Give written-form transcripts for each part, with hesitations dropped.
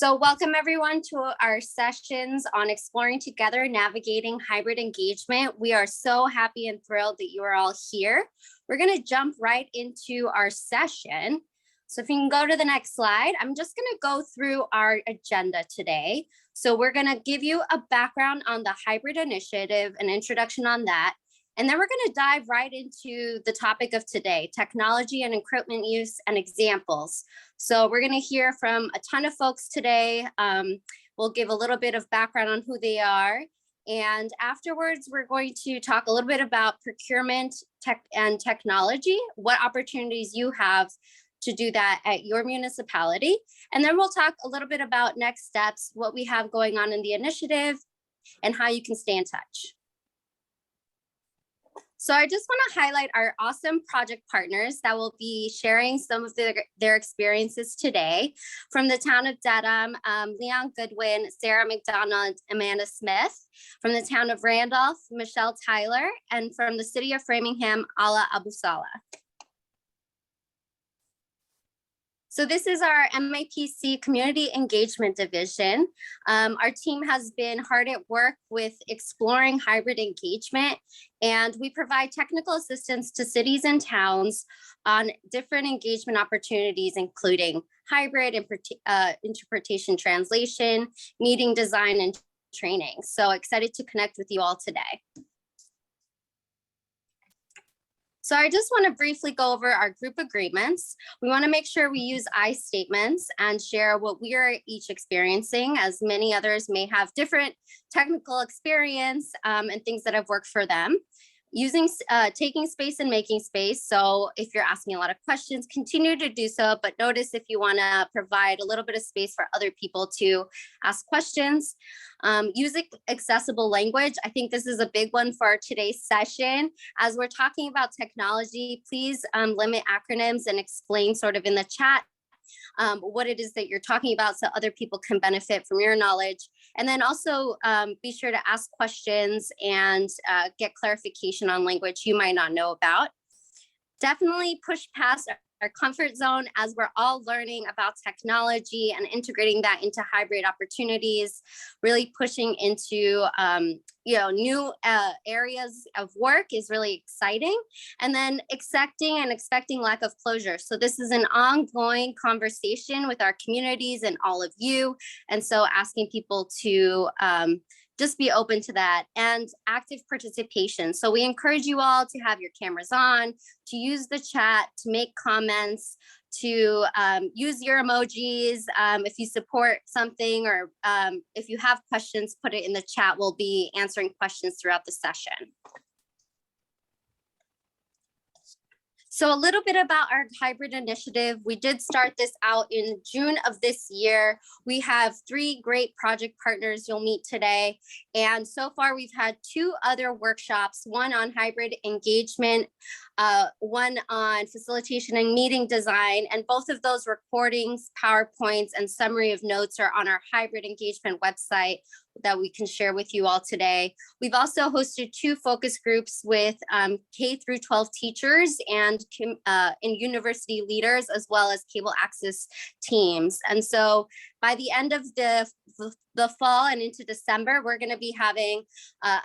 So welcome everyone to our sessions on exploring together, navigating hybrid engagement. We are so happy and thrilled that you are all here. We're going to jump right into our session. So if you can go to the next slide, I'm just going to go through our agenda today. So we're going to give you a background on the hybrid initiative, an introduction on that. And then we're going to dive right into the topic of today, technology and equipment use and examples. So we're going to hear from a ton of folks today. We'll give a little bit of background on who they are. And afterwards, we're going to talk a little bit about procurement and technology, what opportunities you have to do that at your municipality. And then we'll talk a little bit about next steps, what we have going on in the initiative, and how you can stay in touch. So I just want to highlight our awesome project partners that will be sharing some of their experiences today. From the town of Dedham, Leon Goodwin, Sarah McDonald, Amanda Smith. From the town of Randolph, Michelle Tyler. And from the city of Framingham, Ala Abusala. So this is our MAPC Community Engagement Division. Our team has been hard at work with exploring hybrid engagement, and we provide technical assistance to cities and towns on different engagement opportunities, including hybrid, interpretation translation, meeting design, and training. So excited to connect with you all today. So I just want to briefly go over our group agreements. We want to make sure we use I statements and share what we are each experiencing, as many others may have different technical experience and things that have worked for them. Using taking space and making space. So if you're asking a lot of questions, continue to do so, but notice if you want to provide a little bit of space for other people to ask questions. Using accessible language. I think this is a big one for today's session. As we're talking about technology, please limit acronyms and explain sort of in the chat what it is that you're talking about so other people can benefit from your knowledge. And then also be sure to ask questions and get clarification on language you might not know about. Definitely push past our comfort zone as we're all learning about technology and integrating that into hybrid opportunities, really pushing into new areas of work is really exciting. And then accepting and expecting lack of closure. So this is an ongoing conversation with our communities and all of you. And so asking people to just be open to that, and active participation. So we encourage you all to have your cameras on, to use the chat, to make comments, to use your emojis. If you support something or if you have questions, put it in the chat. We'll be answering questions throughout the session. So a little bit about our hybrid initiative. We did start this out in June of this year. We have 3 great project partners you'll meet today. And so far we've had 2 other workshops, one on hybrid engagement, one on facilitation and meeting design. And both of those recordings, PowerPoints, and summary of notes are on our hybrid engagement website that we can share with you all today. We've also hosted 2 focus groups with K through 12 teachers and university leaders, as well as cable access teams. And so by the end of the fall and into December, we're going to be having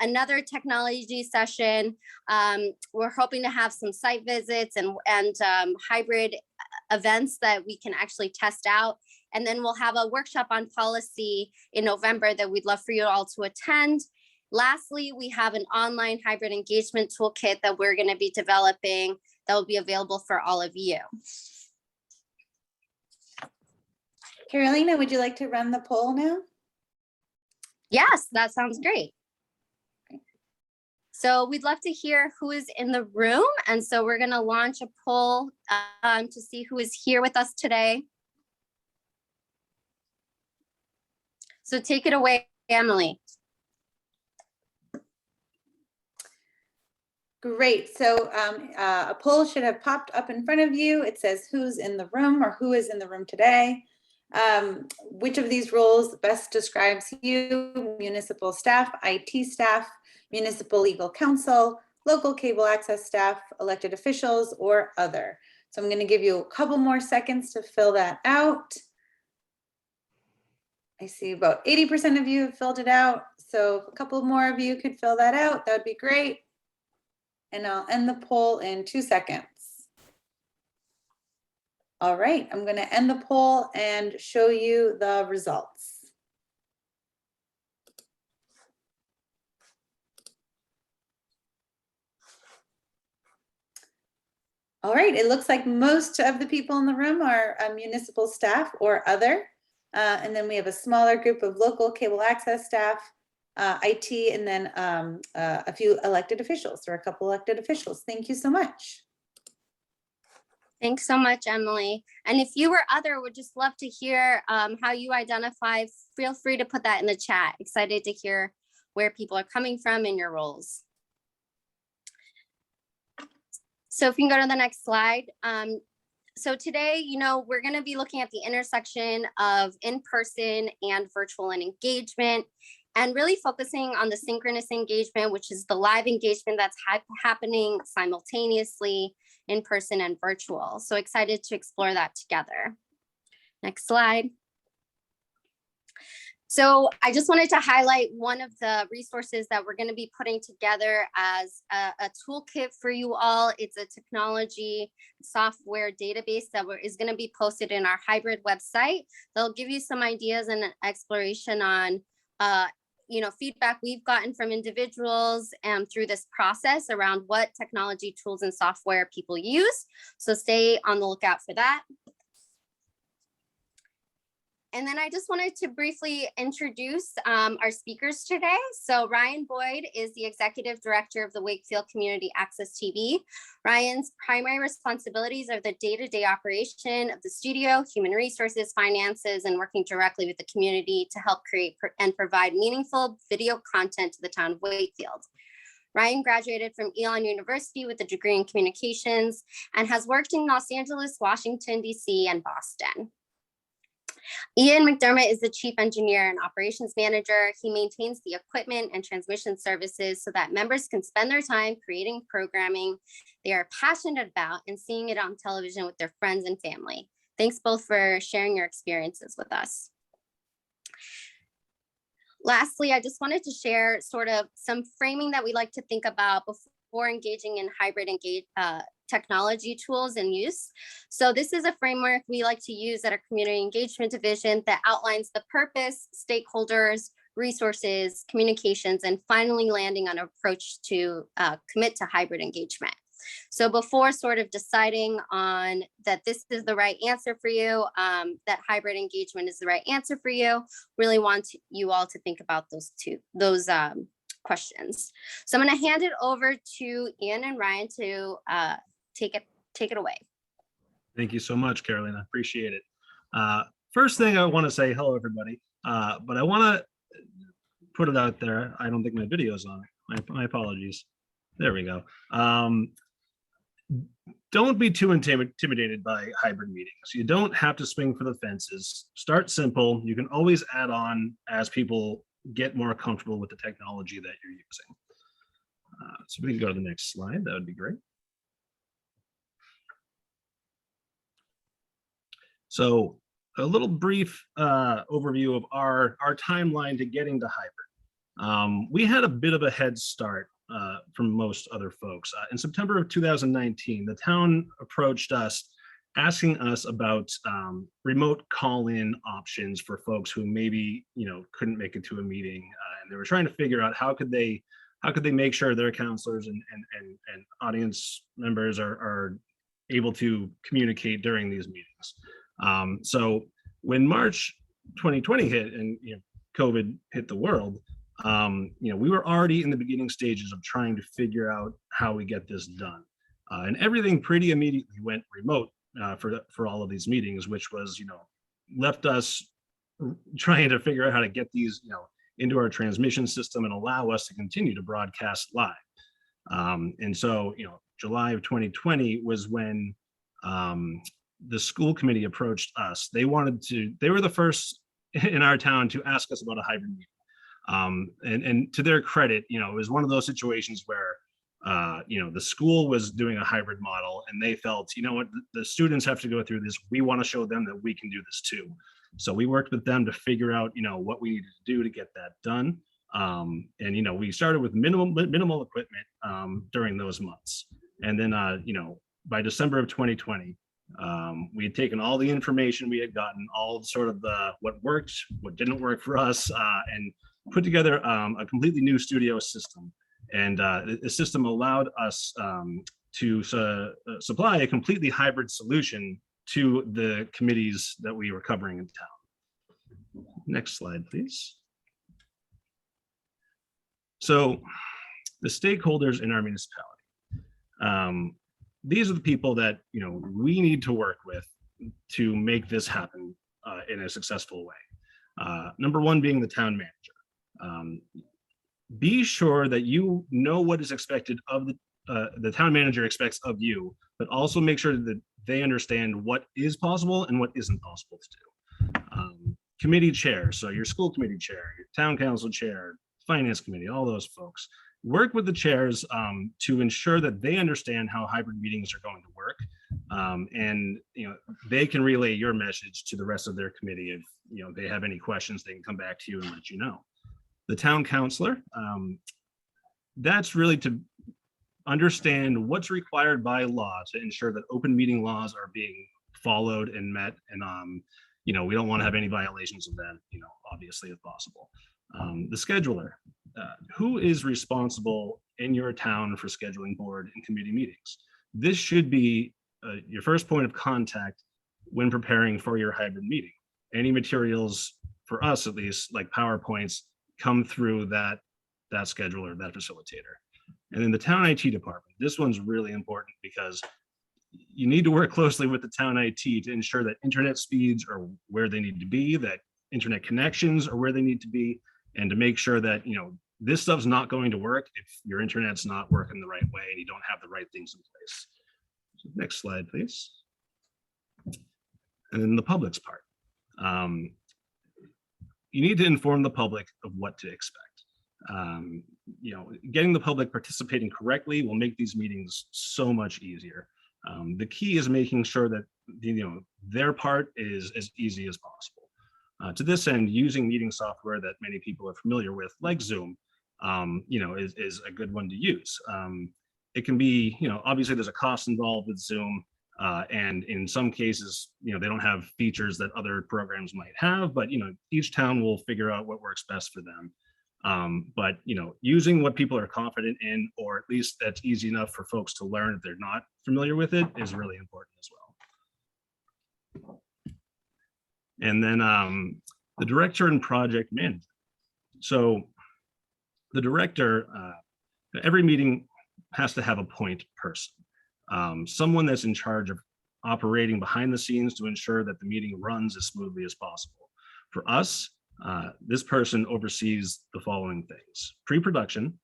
another technology session. We're hoping to have some site visits and hybrid events that we can actually test out. And then we'll have a workshop on policy in November that we'd love for you all to attend. Lastly, we have an online hybrid engagement toolkit that we're going to be developing that will be available for all of you. Carolina, would you like to run the poll now? Yes, that sounds great. So we'd love to hear who is in the room. And so we're going to launch a poll to see who is here with us today. So take it away, Emily. Great. So a poll should have popped up in front of you. It says who's in the room or who is in the room today. Which of these roles best describes you? Municipal staff, IT staff, municipal legal counsel, local cable access staff, elected officials, or other. So I'm going to give you a couple more seconds to fill that out. I see about 80% of you have filled it out. So if a couple more of you could fill that out, that would be great. And I'll end the poll in 2 seconds. All right, I'm going to end the poll and show you the results. All right, it looks like most of the people in the room are municipal staff or other. And then we have a smaller group of local cable access staff, IT, and then a few elected officials or a couple elected officials. Thank you so much. Thanks so much, Emily. And if you or other would just love to hear how you identify, feel free to put that in the chat. Excited to hear where people are coming from in your roles. So if you can go to the next slide. So today, we're going to be looking at the intersection of in-person and virtual and engagement, and really focusing on the synchronous engagement, which is the live engagement that's happening simultaneously in person and virtual. So excited to explore that together. Next slide. So I just wanted to highlight one of the resources that we're going to be putting together as a toolkit for you all. It's a technology software database that is going to be posted in our hybrid website. They'll give you some ideas and exploration on feedback we've gotten from individuals through this process around what technology tools and software people use. So stay on the lookout for that. And then I just wanted to briefly introduce our speakers today. So Ryan Boyd is the Executive Director of the Wakefield Community Access TV. Ryan's primary responsibilities are the day-to-day operation of the studio, human resources, finances, and working directly with the community to help create and provide meaningful video content to the town of Wakefield. Ryan graduated from Elon University with a degree in communications and has worked in Los Angeles, Washington, DC, and Boston. Ian McDermott is the Chief Engineer and Operations Manager. He maintains the equipment and transmission services so that members can spend their time creating programming they are passionate about and seeing it on television with their friends and family. Thanks both for sharing your experiences with us. Lastly, I just wanted to share sort of some framing that we like to think about before engaging in hybrid technology tools and use. So this is a framework we like to use at our community engagement division that outlines the purpose, stakeholders, resources, communications, and finally landing on an approach to commit to hybrid engagement. So before sort of deciding on that this is the right answer for you, that hybrid engagement is the right answer for you, really want you all to think about those questions. So I'm going to hand it over to Ian and Ryan to take it away. Thank you so much, Carolyn. I appreciate it. First thing I want to say, hello, everybody. But I want to put it out there. I don't think my video's on. My apologies. There we go. Don't be too intimidated by hybrid meetings. You don't have to swing for the fences. Start simple. You can always add on as people get more comfortable with the technology that you're using. So we can go to the next slide. That would be great. So a little brief overview of our timeline to getting to hybrid. We had a bit of a head start from most other folks. In September of 2019, the town approached us asking us about remote call-in options for folks who maybe couldn't make it to a meeting, and they were trying to figure out how could they make sure their counselors and audience members are able to communicate during these meetings. So when March 2020 hit and COVID hit the world, we were already in the beginning stages of trying to figure out how we get this done, and everything pretty immediately went remote for all of these meetings, which was left us trying to figure out how to get these into our transmission system and allow us to continue to broadcast live. And so July of 2020 was when the school committee approached us. They were the first in our town to ask us about a hybrid meeting. And to their credit, it was one of those situations where The school was doing a hybrid model, and they felt, you know what, the students have to go through this. We want to show them that we can do this too. So we worked with them to figure out, what we needed to do to get that done. And we started with minimal equipment during those months. And then, by December of 2020, we had taken all the information we had gotten, all sort of what worked, what didn't work for us, and put together a completely new studio system. And the system allowed us to supply a completely hybrid solution to the committees that we were covering in town. Next slide, please. So the stakeholders in our municipality, these are the people that we need to work with to make this happen in a successful way. Number one being the town manager. Be sure that you know what is expected of the town manager expects of you, but also make sure that they understand what is possible and what isn't possible to do. Committee chair, so your school committee chair, your town council chair, finance committee, all those folks. Work with the chairs to ensure that they understand how hybrid meetings are going to work, and they can relay your message to the rest of their committee. If they have any questions, they can come back to you and let you know. The town councilor, that's really to understand what's required by law to ensure that open meeting laws are being followed and met, and we don't want to have any violations of that, obviously, if possible. The scheduler, who is responsible in your town for scheduling board and committee meetings? This should be your first point of contact when preparing for your hybrid meeting. Any materials, for us at least, like PowerPoints, come through that scheduler, that facilitator. And then the town IT department. This one's really important because you need to work closely with the town IT to ensure that internet speeds are where they need to be, that internet connections are where they need to be, and to make sure that this stuff's not going to work if your internet's not working the right way and you don't have the right things in place. So next slide, please. And then the public's part. You need to inform the public of what to expect. Getting the public participating correctly will make these meetings so much easier. The key is making sure that their part is as easy as possible. To this end, using meeting software that many people are familiar with, like Zoom, is a good one to use. It can be, obviously there's a cost involved with Zoom. And in some cases, they don't have features that other programs might have, but each town will figure out what works best for them. But using what people are confident in, or at least that's easy enough for folks to learn if they're not familiar with it, is really important as well. And then the director and project manager. So the director, every meeting has to have a point person. Someone that's in charge of operating behind the scenes to ensure that the meeting runs as smoothly as possible. For us, this person oversees the following things: pre-production,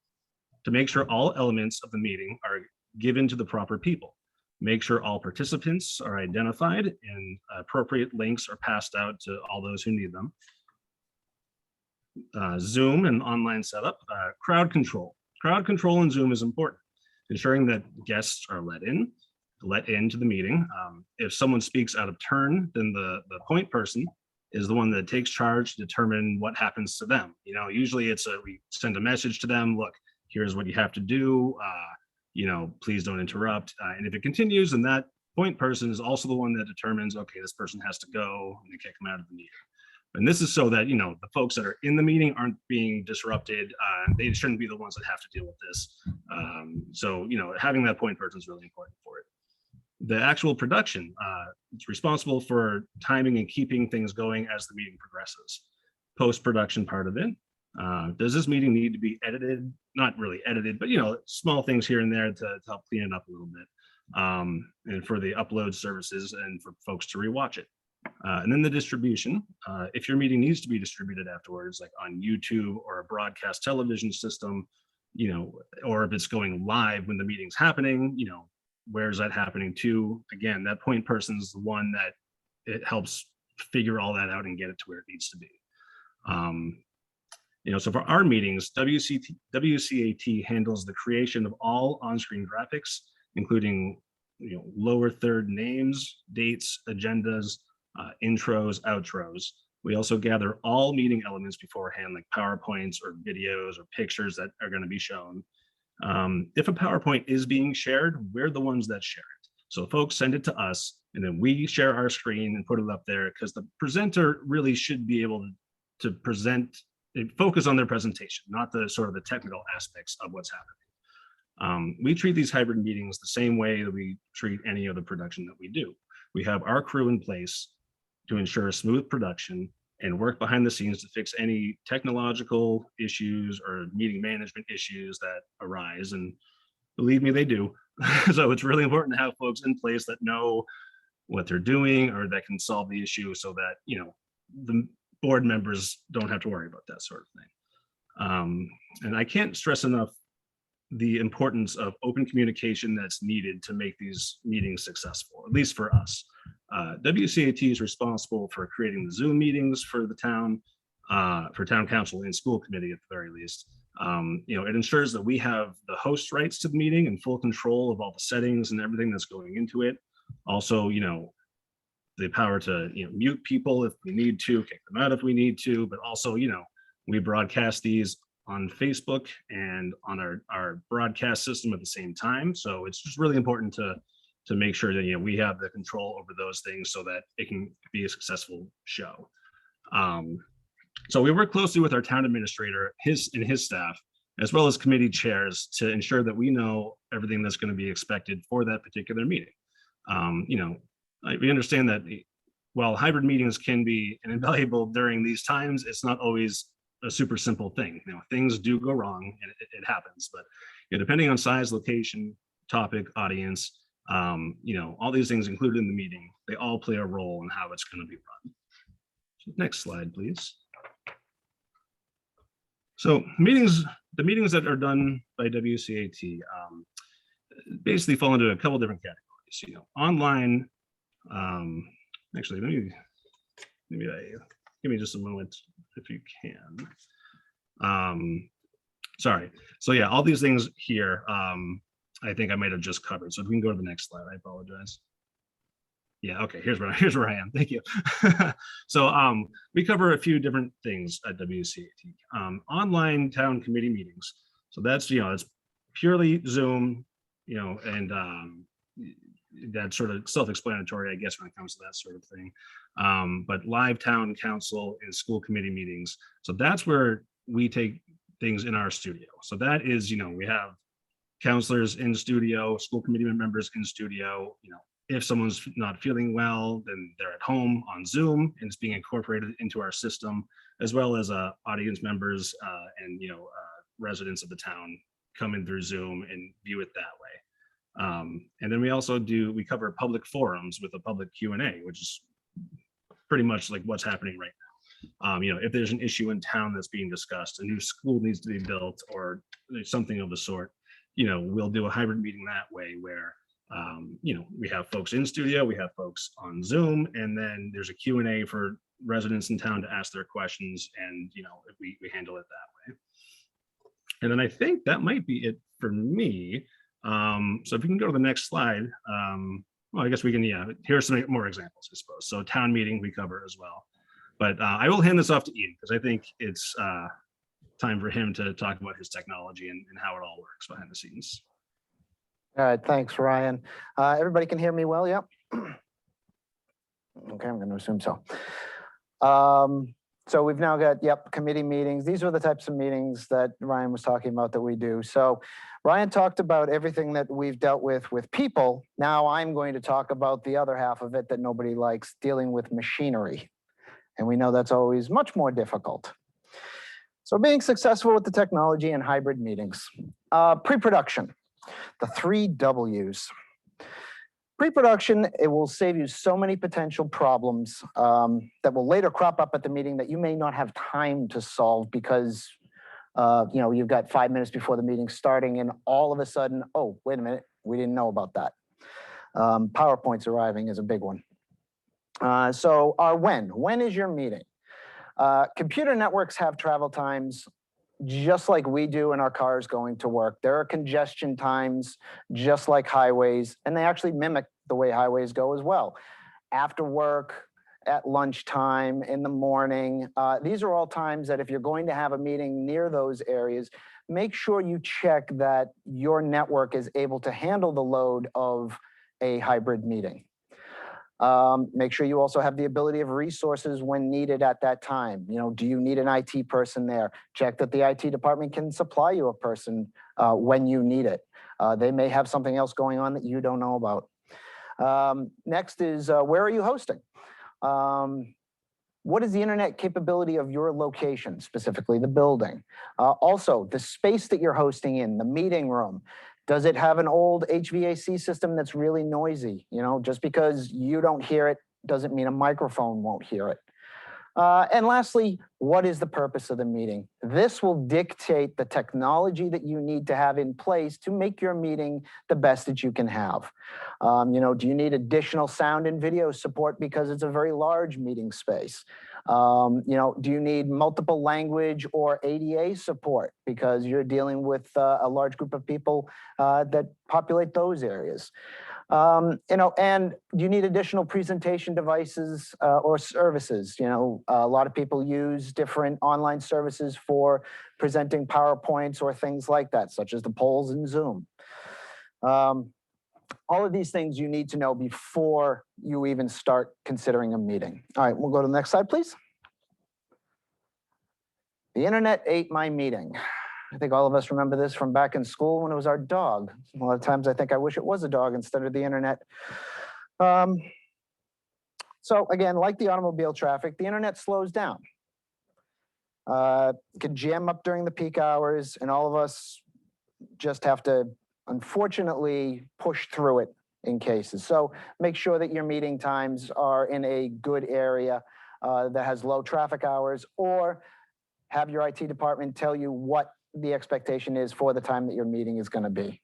to make sure all elements of the meeting are given to the proper people. Make sure all participants are identified and appropriate links are passed out to all those who need them. Zoom and online setup. Crowd control. Crowd control in Zoom is important. Ensuring that guests are let into the meeting. If someone speaks out of turn, then the point person is the one that takes charge to determine what happens to them. Usually we send a message to them, look, here's what you have to do, please don't interrupt. And if it continues, then that point person is also the one that determines, okay, this person has to go, and they kick them out of the meeting. And this is so that, the folks that are in the meeting aren't being disrupted. They shouldn't be the ones that have to deal with this. So, having that point person is really important for it. The actual production, it's responsible for timing and keeping things going as the meeting progresses. Post-production part of it. Does this meeting need to be edited? Not really edited, but, small things here and there to help clean it up a little bit. And for the upload services and for folks to rewatch it. And then the distribution, if your meeting needs to be distributed afterwards, like on YouTube or a broadcast television system, or if it's going live when the meeting's happening, where is that happening to? Again, that point person is the one that it helps figure all that out and get it to where it needs to be. So for our meetings, WCAT handles the creation of all on-screen graphics, including lower third names, dates, agendas, intros, outros. We also gather all meeting elements beforehand, like PowerPoints or videos or pictures that are going to be shown. If a PowerPoint is being shared, we're the ones that share it. So folks send it to us, and then we share our screen and put it up there, because the presenter really should be able to present, focus on their presentation, not the sort of the technical aspects of what's happening. We treat these hybrid meetings the same way that we treat any other production that we do. We have our crew in place to ensure smooth production and work behind the scenes to fix any technological issues or meeting management issues that arise. And believe me, they do. So it's really important to have folks in place that know what they're doing or that can solve the issue, so that the board members don't have to worry about that sort of thing. And I can't stress enough the importance of open communication that's needed to make these meetings successful, at least for us. WCAT is responsible for creating the Zoom meetings for the town, for town council and school committee at the very least. It ensures that we have the host rights to the meeting and full control of all the settings and everything that's going into it. Also, the power to mute people if we need to, kick them out if we need to, but also, we broadcast these on Facebook and on our broadcast system at the same time. So it's just really important to make sure that we have the control over those things so that it can be a successful show. So we work closely with our town administrator, his staff, as well as committee chairs, to ensure that we know everything that's going to be expected for that particular meeting. We understand that while hybrid meetings can be invaluable during these times, it's not always a super simple thing. Things do go wrong, and it happens. But depending on size, location, topic, audience, all these things included in the meeting, they all play a role in how it's going to be run. So next slide, please. So the meetings that are done by WCAT basically fall into a couple different categories. Online, actually, give me just a moment if you can. Sorry. So yeah, all these things here, I think I might have just covered. So if we can go to the next slide, I apologize. Yeah, okay, here's where I am. Thank you. So we cover a few different things at WCAT. Online town committee meetings. So that's, it's purely Zoom, and that's sort of self-explanatory, I guess, when it comes to that sort of thing. But live town council and school committee meetings. So that's where we take things in our studio. So that is, we have counselors in studio, school committee members in studio. If someone's not feeling well, then they're at home on Zoom, and it's being incorporated into our system, as well as audience members and residents of the town come in through Zoom and view it that way. And then we cover public forums with a public Q&A, which is pretty much like what's happening right now. If there's an issue in town that's being discussed, a new school needs to be built or something of the sort, we'll do a hybrid meeting that way where we have folks in studio, we have folks on Zoom, and then there's a Q&A for residents in town to ask their questions, and we handle it that way. And then I think that might be it for me. So if you can go to the next slide, well, I guess we can, here's some more examples, I suppose. So town meeting we cover as well. But I will hand this off to Ian, because I think it's time for him to talk about his technology and how it all works behind the scenes. All right, thanks, Ryan. Everybody can hear me well, yep? Okay, I'm going to assume so. So we've now got, committee meetings. These are the types of meetings that Ryan was talking about that we do. So Ryan talked about everything that we've dealt with people. Now I'm going to talk about the other half of it that nobody likes, dealing with machinery. And we know that's always much more difficult. So being successful with the technology and hybrid meetings. Pre-production. The 3 W's. Pre-production, it will save you so many potential problems that will later crop up at the meeting that you may not have time to solve because you've got 5 minutes before the meeting starting, and all of a sudden, oh, wait a minute, we didn't know about that. PowerPoints arriving is a big one. So when is your meeting? Computer networks have travel times just like we do in our cars going to work. There are congestion times just like highways, and they actually mimic the way highways go as well. After work, at lunchtime, in the morning. These are all times that if you're going to have a meeting near those areas, make sure you check that your network is able to handle the load of a hybrid meeting. Make sure you also have the ability of resources when needed at that time. You know, do you need an IT person there? Check that the IT department can supply you a person when you need it. They may have something else going on that you don't know about. Next is where are you hosting? What is the internet capability of your location, specifically the building? Also, the space that you're hosting in, the meeting room. Does it have an old HVAC system that's really noisy? You know, just because you don't hear it doesn't mean a microphone won't hear it. And lastly, what is the purpose of the meeting? This will dictate the technology that you need to have in place to make your meeting the best that you can have. You know, do you need additional sound and video support because it's a very large meeting space? You know, do you need multiple language or ADA support because you're dealing with a large group of people that populate those areas? You know, and do you need additional presentation devices or services? You know, a lot of people use different online services for presenting PowerPoints or things like that, such as the polls in Zoom. All of these things you need to know before you even start considering a meeting. All right, we'll go to the next slide, please. The internet ate my meeting. I think all of us remember this from back in school when it was our dog. A lot of times I think I wish it was a dog instead of the internet. So again, like the automobile traffic, the internet slows down. It can jam up during the peak hours, and all of us just have to, unfortunately, push through it in cases. So make sure that your meeting times are in a good area that has low traffic hours, or have your IT department tell you what the expectation is for the time that your meeting is going to be.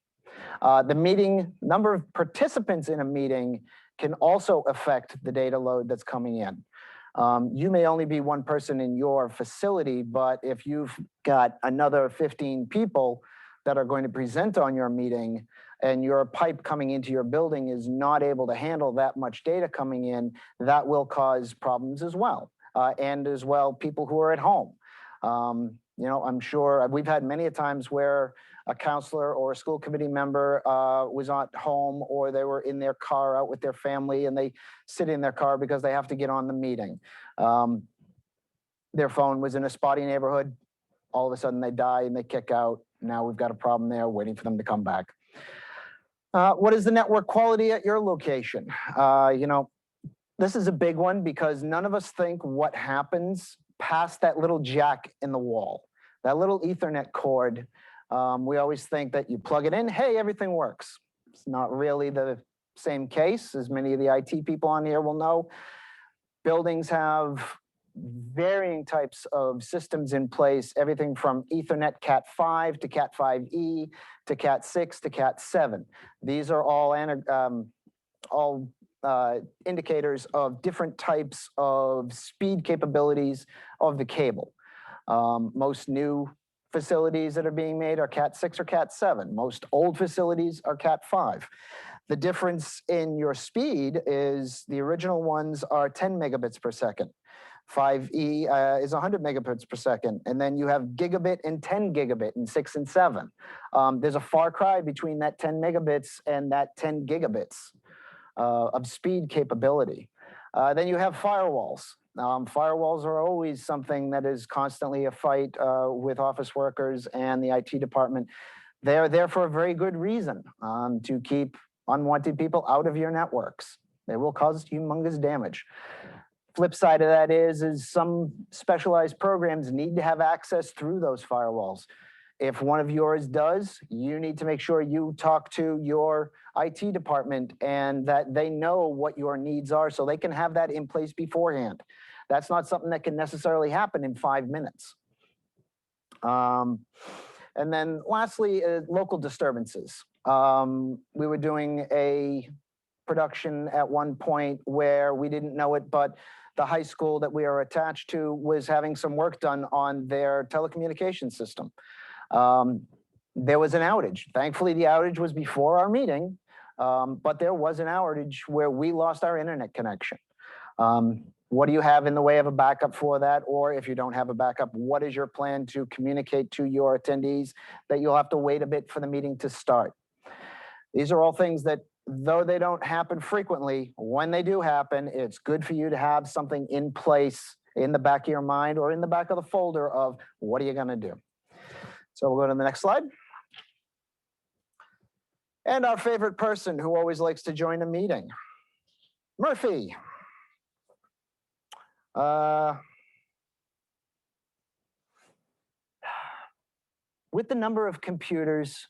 The meeting number of participants in a meeting can also affect the data load that's coming in. You may only be one person in your facility, but if you've got another 15 people that are going to present on your meeting and your pipe coming into your building is not able to handle that much data coming in, that will cause problems as well. And as well, people who are at home. You know, I'm sure we've had many a times where a counselor or a school committee member was at home, or they were in their car out with their family, and they sit in their car because they have to get on the meeting. Their phone was in a spotty neighborhood. All of a sudden they die and they kick out. Now we've got a problem there waiting for them to come back. What is the network quality at your location? You know, this is a big one because none of us think what happens past that little jack in the wall, that little Ethernet cord. We always think that you plug it in, hey, everything works. It's not really the same case, as many of the IT people on here will know. Buildings have varying types of systems in place, everything from Ethernet Cat5 to Cat5e to Cat6 to Cat7. These are all indicators of different types of speed capabilities of the cable. Most new facilities that are being made are Cat6 or Cat7. Most old facilities are Cat5. The difference in your speed is the original ones are 10 megabits per second. 5E is 100 megabits per second. And then you have gigabit and 10 gigabit and 6 and 7. There's a far cry between that 10 megabits and that 10 gigabits of speed capability. Then you have firewalls. Firewalls are always something that is constantly a fight with office workers and the IT department. They're there for a very good reason, to keep unwanted people out of your networks. They will cause humongous damage. Flip side of that is some specialized programs need to have access through those firewalls. If one of yours does, you need to make sure you talk to your IT department and that they know what your needs are so they can have that in place beforehand. That's not something that can necessarily happen in 5 minutes. And then lastly, local disturbances. We were doing a production at one point where we didn't know it, but the high school that we are attached to was having some work done on their telecommunications system. There was an outage. Thankfully, the outage was before our meeting, but there was an outage where we lost our internet connection. What do you have in the way of a backup for that? Or if you don't have a backup, what is your plan to communicate to your attendees that you'll have to wait a bit for the meeting to start? These are all things that, though they don't happen frequently, when they do happen, it's good for you to have something in place in the back of your mind or in the back of the folder of what are you going to do? So we'll go to the next slide. And our favorite person who always likes to join a meeting, Murphy. With the number of computers,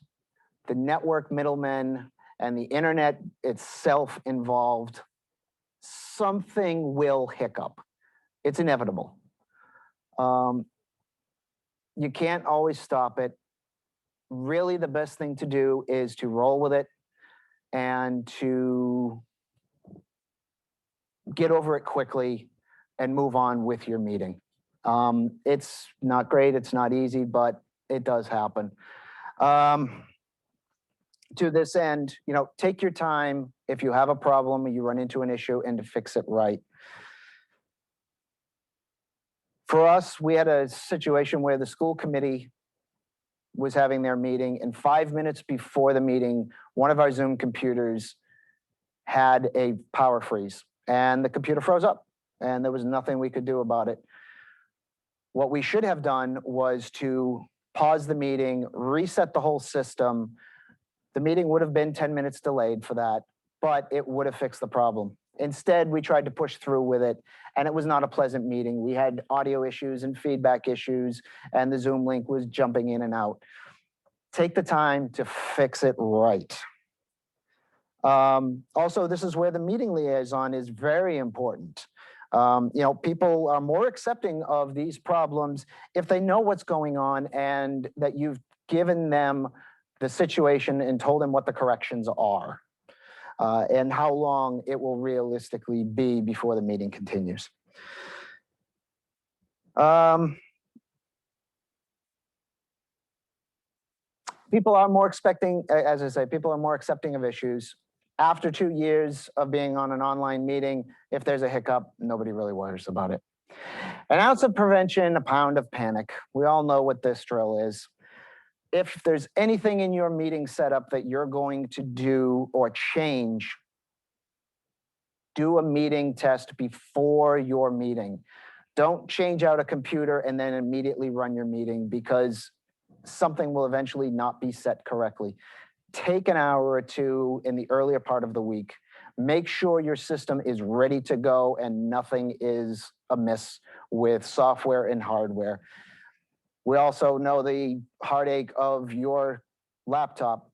the network middlemen, and the internet itself involved, something will hiccup. It's inevitable. You can't always stop it. Really, the best thing to do is to roll with it and to get over it quickly and move on with your meeting. It's not great, it's not easy, but it does happen. To this end, take your time if you have a problem or you run into an issue and to fix it right. For us, we had a situation where the school committee was having their meeting, and 5 minutes before the meeting, one of our Zoom computers had a power freeze, and the computer froze up, and there was nothing we could do about it. What we should have done was to pause the meeting, reset the whole system. The meeting would have been 10 minutes delayed for that, but it would have fixed the problem. Instead, we tried to push through with it, and it was not a pleasant meeting. We had audio issues and feedback issues, and the Zoom link was jumping in and out. Take the time to fix it right. Also, this is where the meeting liaison is very important. People are more accepting of these problems if they know what's going on and that you've given them the situation and told them what the corrections are. And how long it will realistically be before the meeting continues. People are more expecting, as I say, people are more accepting of issues. After 2 years of being on an online meeting, if there's a hiccup, nobody really worries about it. An ounce of prevention, a pound of panic. We all know what this drill is. If there's anything in your meeting setup that you're going to do or change, do a meeting test before your meeting. Don't change out a computer and then immediately run your meeting because something will eventually not be set correctly. Take an hour or two in the earlier part of the week. Make sure your system is ready to go and nothing is amiss with software and hardware. We also know the heartache of your laptop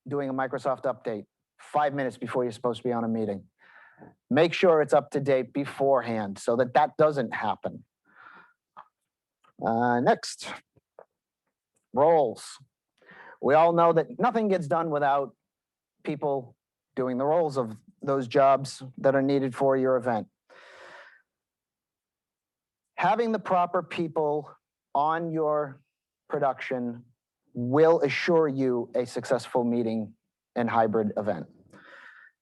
doing a Microsoft update 5 minutes before you're supposed to be on a meeting. Make sure it's up to date beforehand so that that doesn't happen. Next, roles. We all know that nothing gets done without people doing the roles of those jobs that are needed for your event. Having the proper people on your production will assure you a successful meeting and hybrid event.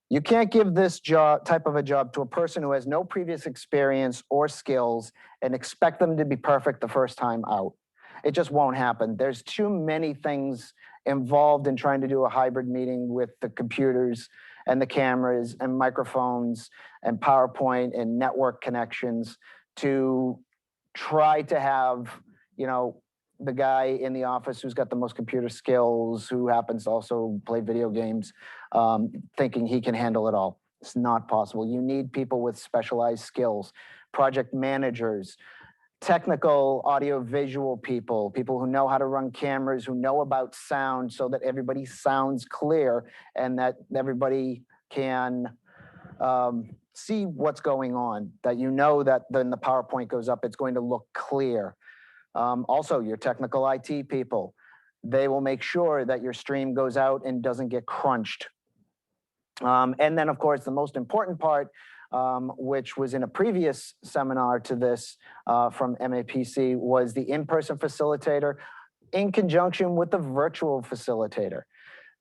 You can't give this type of a job to a person who has no previous experience or skills and expect them to be perfect the first time out. It just won't happen. There's too many things involved in trying to do a hybrid meeting with the computers and the cameras and microphones and PowerPoint and network connections to try to have, the guy in the office who's got the most computer skills, who happens to also play video games, thinking he can handle it all. It's not possible. You need people with specialized skills, project managers, technical audio-visual people, people who know how to run cameras, who know about sound so that everybody sounds clear and that everybody can see what's going on, that that when the PowerPoint goes up, it's going to look clear. Also, your technical IT people, they will make sure that your stream goes out and doesn't get crunched. And then, of course, the most important part, which was in a previous seminar to this from MAPC, was the in-person facilitator in conjunction with the virtual facilitator.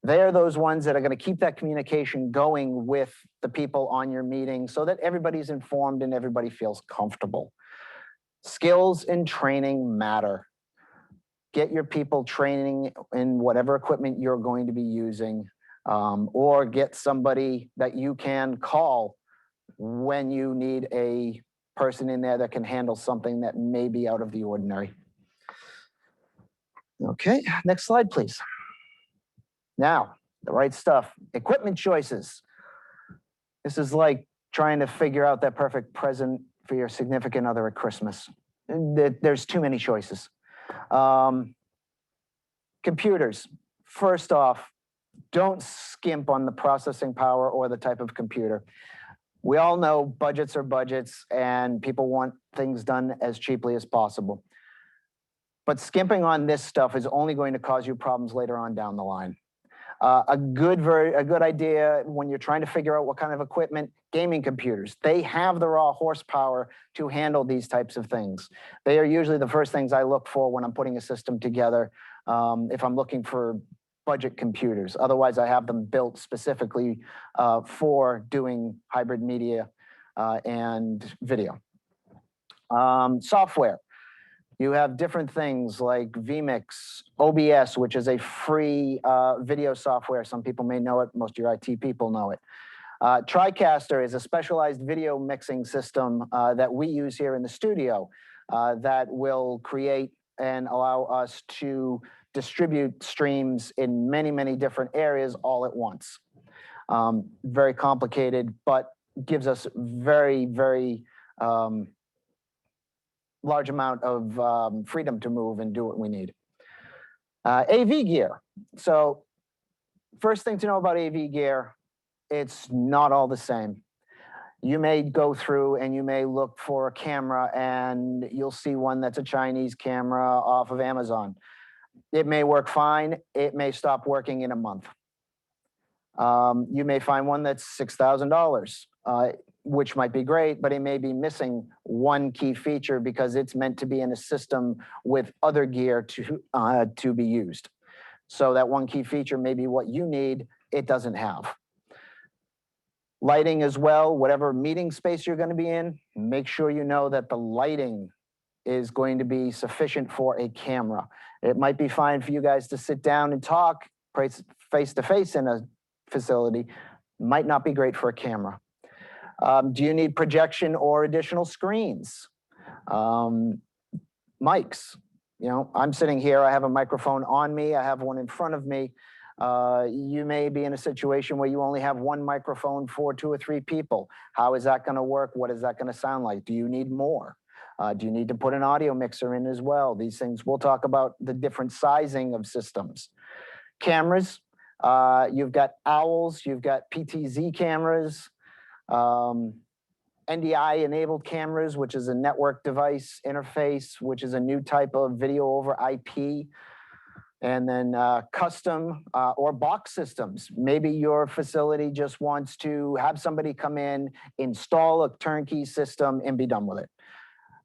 They are those ones that are going to keep that communication going with the people on your meeting so that everybody's informed and everybody feels comfortable. Skills and training matter. Get your people training in whatever equipment you're going to be using, or get somebody that you can call when you need a person in there that can handle something that may be out of the ordinary. Okay, next slide, please. Now, the right stuff. Equipment choices. This is like trying to figure out that perfect present for your significant other at Christmas. There's too many choices. Computers. First off, don't skimp on the processing power or the type of computer. We all know budgets are budgets and people want things done as cheaply as possible. But skimping on this stuff is only going to cause you problems later on down the line. A good idea when you're trying to figure out what kind of equipment, gaming computers. They have the raw horsepower to handle these types of things. They are usually the first things I look for when I'm putting a system together, if I'm looking for budget computers. Otherwise, I have them built specifically for doing hybrid media and video. Software. You have different things like vMix, OBS, which is a free video software. Some people may know it. Most of your IT people know it. TriCaster is a specialized video mixing system that we use here in the studio that will create and allow us to distribute streams in many, many different areas all at once. Very complicated, but gives us very, very large amount of freedom to move and do what we need. AV gear. So first thing to know about AV gear, it's not all the same. You may go through and you may look for a camera and you'll see one that's a Chinese camera off of Amazon. It may work fine. It may stop working in a month. You may find one that's $6,000. Which might be great, but it may be missing one key feature because it's meant to be in a system with other gear to be used. So that one key feature may be what you need, it doesn't have. Lighting as well, whatever meeting space you're going to be in, make sure you know that the lighting is going to be sufficient for a camera. It might be fine for you guys to sit down and talk face to face in a facility, might not be great for a camera. Do you need projection or additional screens? Mics. You know, I'm sitting here, I have a microphone on me, I have one in front of me. You may be in a situation where you only have one microphone for 2 or 3 people. How is that going to work? What is that going to sound like? Do you need more? Do you need to put an audio mixer in as well? These things, we'll talk about the different sizing of systems. Cameras, you've got Owls, you've got Ptz cameras, Ndi Enabled Cameras, which is a network device interface, which is a new type of video over IP. And then custom or box systems. Maybe your facility just wants to have somebody come in, install a turnkey system, and be done with it.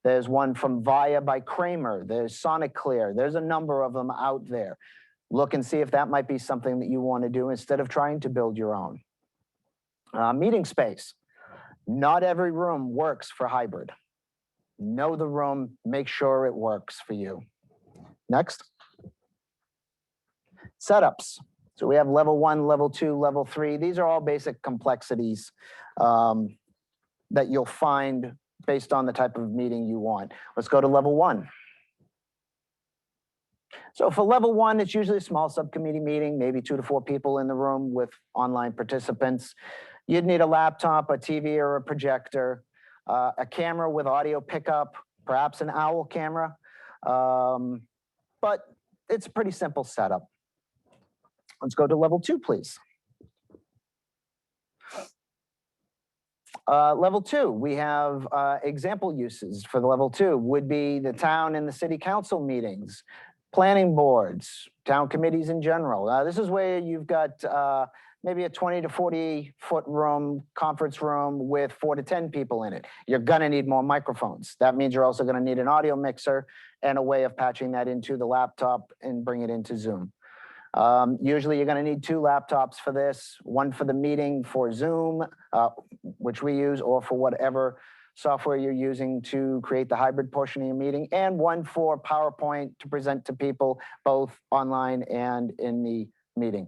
There's one from Via by Kramer. There's Sonic Clear. There's a number of them out there. Look and see if that might be something that you want to do instead of trying to build your own. Meeting space. Not every room works for hybrid. Know the room, make sure it works for you. Next. Setups. So we have level 1, level 2, level 3. These are all basic complexities that you'll find based on the type of meeting you want. Let's go to level 1. So for level 1, it's usually a small subcommittee meeting, maybe 2 to 4 people in the room with online participants. You'd need a laptop, a TV, or a projector, a camera with audio pickup, perhaps an Owl camera. But it's a pretty simple setup. Let's go to level 2, please. Level 2, we have example uses for the level 2 would be the town and the city council meetings, planning boards, town committees in general. This is where you've got maybe a 20 to 40 foot room, conference room with 4 to 10 people in it. You're gonna need more microphones. That means you're also gonna need an audio mixer and a way of patching that into the laptop and bring it into Zoom. Usually you're gonna need 2 laptops for this, one for the meeting for Zoom, which we use, or for whatever software you're using to create the hybrid portion of your meeting, and one for PowerPoint to present to people both online and in the meeting.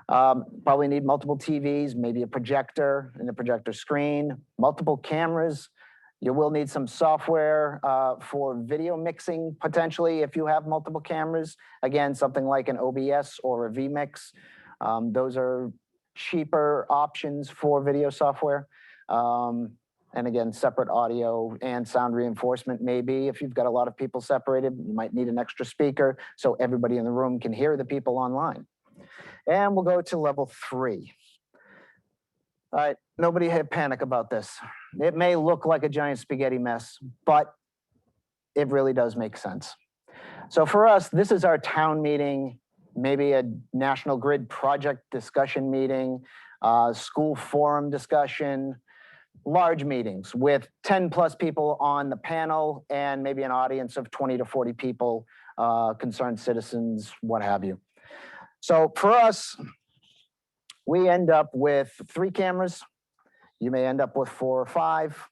Probably need multiple TVs, maybe a projector and a projector screen, multiple cameras. You will need some software for video mixing, potentially, if you have multiple cameras. Again, something like an OBS or a vMix. Those are cheaper options for video software. And again, separate audio and sound reinforcement, maybe. If you've got a lot of people separated, you might need an extra speaker so everybody in the room can hear the people online. And we'll go to level 3. All right, nobody had panic about this. It may look like a giant spaghetti mess, but it really does make sense. So for us, this is our town meeting, maybe a National Grid project discussion meeting, school forum discussion, large meetings with 10+ people on the panel and maybe an audience of 20 to 40 people, concerned citizens, what have you. So for us, we end up with 3 cameras. You may end up with 4 or 5.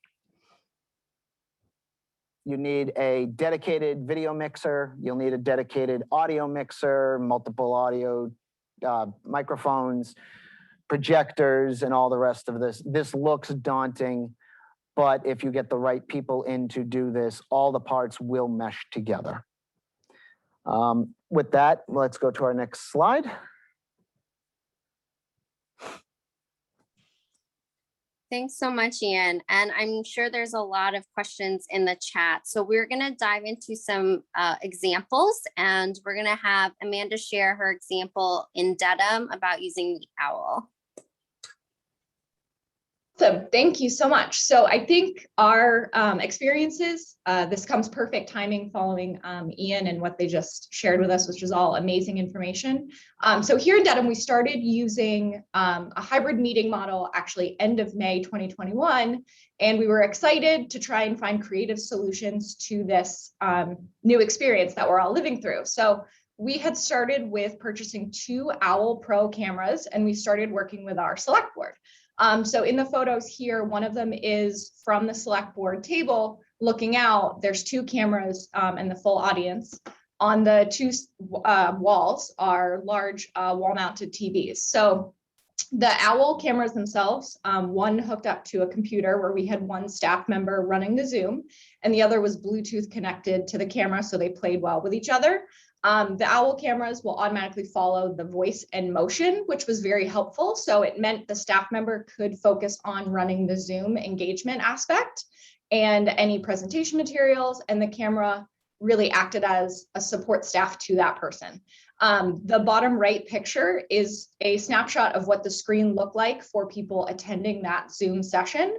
You need a dedicated video mixer. You'll need a dedicated audio mixer, multiple audio microphones, projectors, and all the rest of this. This looks daunting, but if you get the right people in to do this, all the parts will mesh together. With that, let's go to our next slide. Thanks so much, Ian. And I'm sure there's a lot of questions in the chat. So we're going to dive into some examples, and we're going to have Amanda share her example in Dedham about using the OWL. Awesome. Thank you so much. So I think our experiences, this comes perfect timing following Ian and what they just shared with us, which is all amazing information. So here in Dedham, we started using a hybrid meeting model actually end of May 2021, and we were excited to try and find creative solutions to this new experience that we're all living through. So we had started with purchasing 2 OWL Pro cameras, and we started working with our select board. So in the photos here, one of them is from the select board table looking out. There's 2 cameras and the full audience. On the 2 walls are large wall-mounted TVs. So the OWL cameras themselves, one hooked up to a computer where we had one staff member running the Zoom, and the other was Bluetooth connected to the camera, so they played well with each other. The OWL cameras will automatically follow the voice and motion, which was very helpful. So it meant the staff member could focus on running the Zoom engagement aspect and any presentation materials, and the camera really acted as a support staff to that person. The bottom right picture is a snapshot of what the screen looked like for people attending that Zoom session.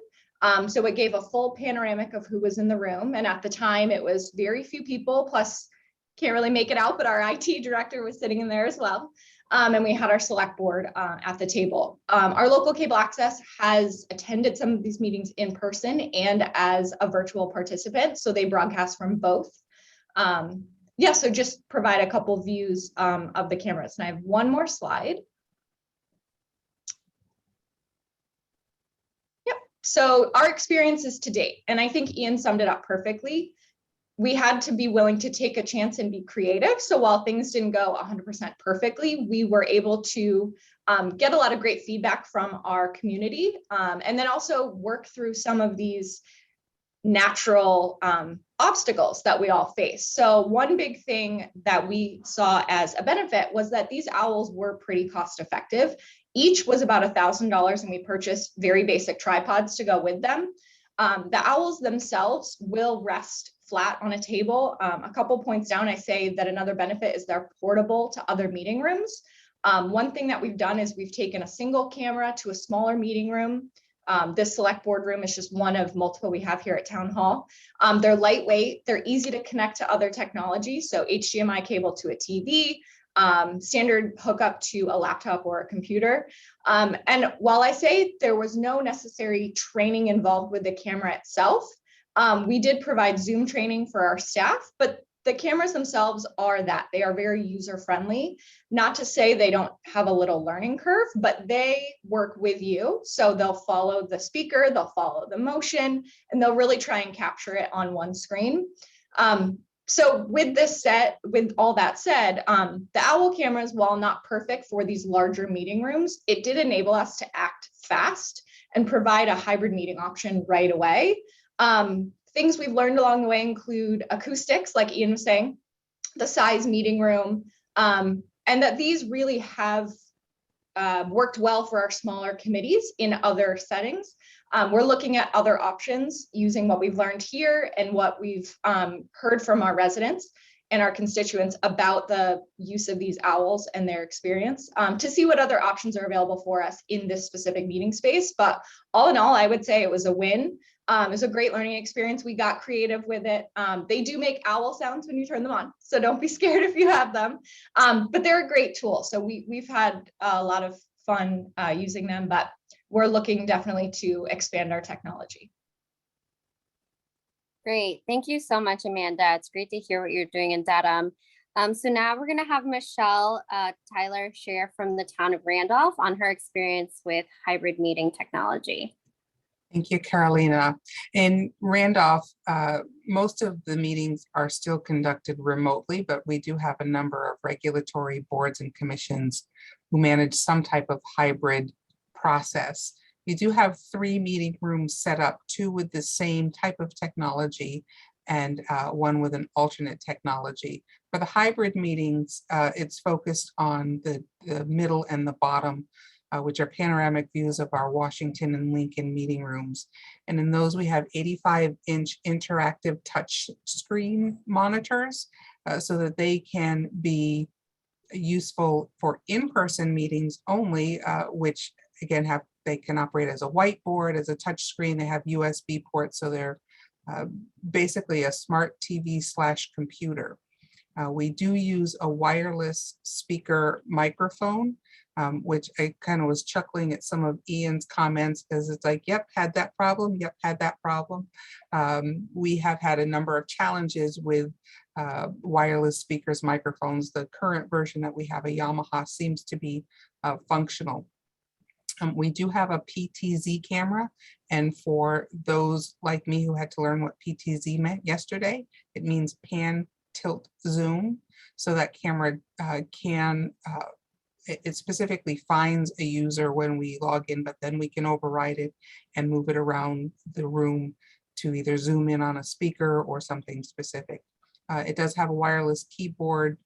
So it gave a full panoramic of who was in the room. And at the time, it was very few people, plus can't really make it out, but our IT director was sitting in there as well. And we had our select board at the table. Our local cable access has attended some of these meetings in person and as a virtual participant, so they broadcast from both. Yeah, so just provide a couple views of the cameras. And I have one more slide. Yep, so our experiences to date, and I think Ian summed it up perfectly. We had to be willing to take a chance and be creative. So while things didn't go 100% perfectly, we were able to get a lot of great feedback from our community, and then also work through some of these natural obstacles that we all face. So one big thing that we saw as a benefit was that these OWLs were pretty cost effective. Each was about $1,000, and we purchased very basic tripods to go with them. The OWLs themselves will rest flat on a table. A couple points down, I say that another benefit is they're portable to other meeting rooms. One thing that we've done is we've taken a single camera to a smaller meeting room. This select board room is just one of multiple we have here at Town Hall. They're lightweight, they're easy to connect to other technology, so HDMI cable to a TV. standard hookup to a laptop or a computer. And while I say there was no necessary training involved with the camera itself, we did provide Zoom training for our staff, but the cameras themselves are that they are very user-friendly. Not to say they don't have a little learning curve, but they work with you. So they'll follow the speaker, they'll follow the motion, and they'll really try and capture it on one screen. So with all that said, the OWL cameras, while not perfect for these larger meeting rooms, it did enable us to act fast and provide a hybrid meeting option right away. Things we've learned along the way include acoustics, like Ian was saying, the size meeting room, and that these really have worked well for our smaller committees in other settings. We're looking at other options using what we've learned here and what we've heard from our residents and our constituents about the use of these owls and their experience to see what other options are available for us in this specific meeting space. But all in all, I would say it was a win. It was a great learning experience. We got creative with it. They do make owl sounds when you turn them on, so don't be scared if you have them. But they're a great tool. So we've had a lot of fun using them, but we're looking definitely to expand our technology. Great. Thank you so much, Amanda. It's great to hear what you're doing in Dedham. So now we're going to have Michelle Tyler share from the town of Randolph on her experience with hybrid meeting technology. Thank you, Carolina. In Randolph, most of the meetings are still conducted remotely, but we do have a number of regulatory boards and commissions who manage some type of hybrid process. We do have 3 meeting rooms set up, 2 with the same type of technology and 1 with an alternate technology. For the hybrid meetings, it's focused on the middle and the bottom, which are panoramic views of our Washington and Lincoln meeting rooms. And in those, we have 85-inch interactive touch screen monitors so that they can be useful for in-person meetings only, which again they can operate as a whiteboard, as a touch screen. They have USB ports, so they're basically a smart TV/computer. We do use a wireless speaker microphone, which I kind of was chuckling at some of Ian's comments because it's like, yep, had that problem, yep, had that problem. We have had a number of challenges with wireless speakers, microphones. The current version that we have, a Yamaha, seems to be functional. We do have a Ptz camera, and for those like me who had to learn what Ptz meant yesterday, it means pan, tilt, zoom. So that camera it specifically finds a user when we log in, but then we can override it and move it around the room to either zoom in on a speaker or something specific. It does have a wireless keyboard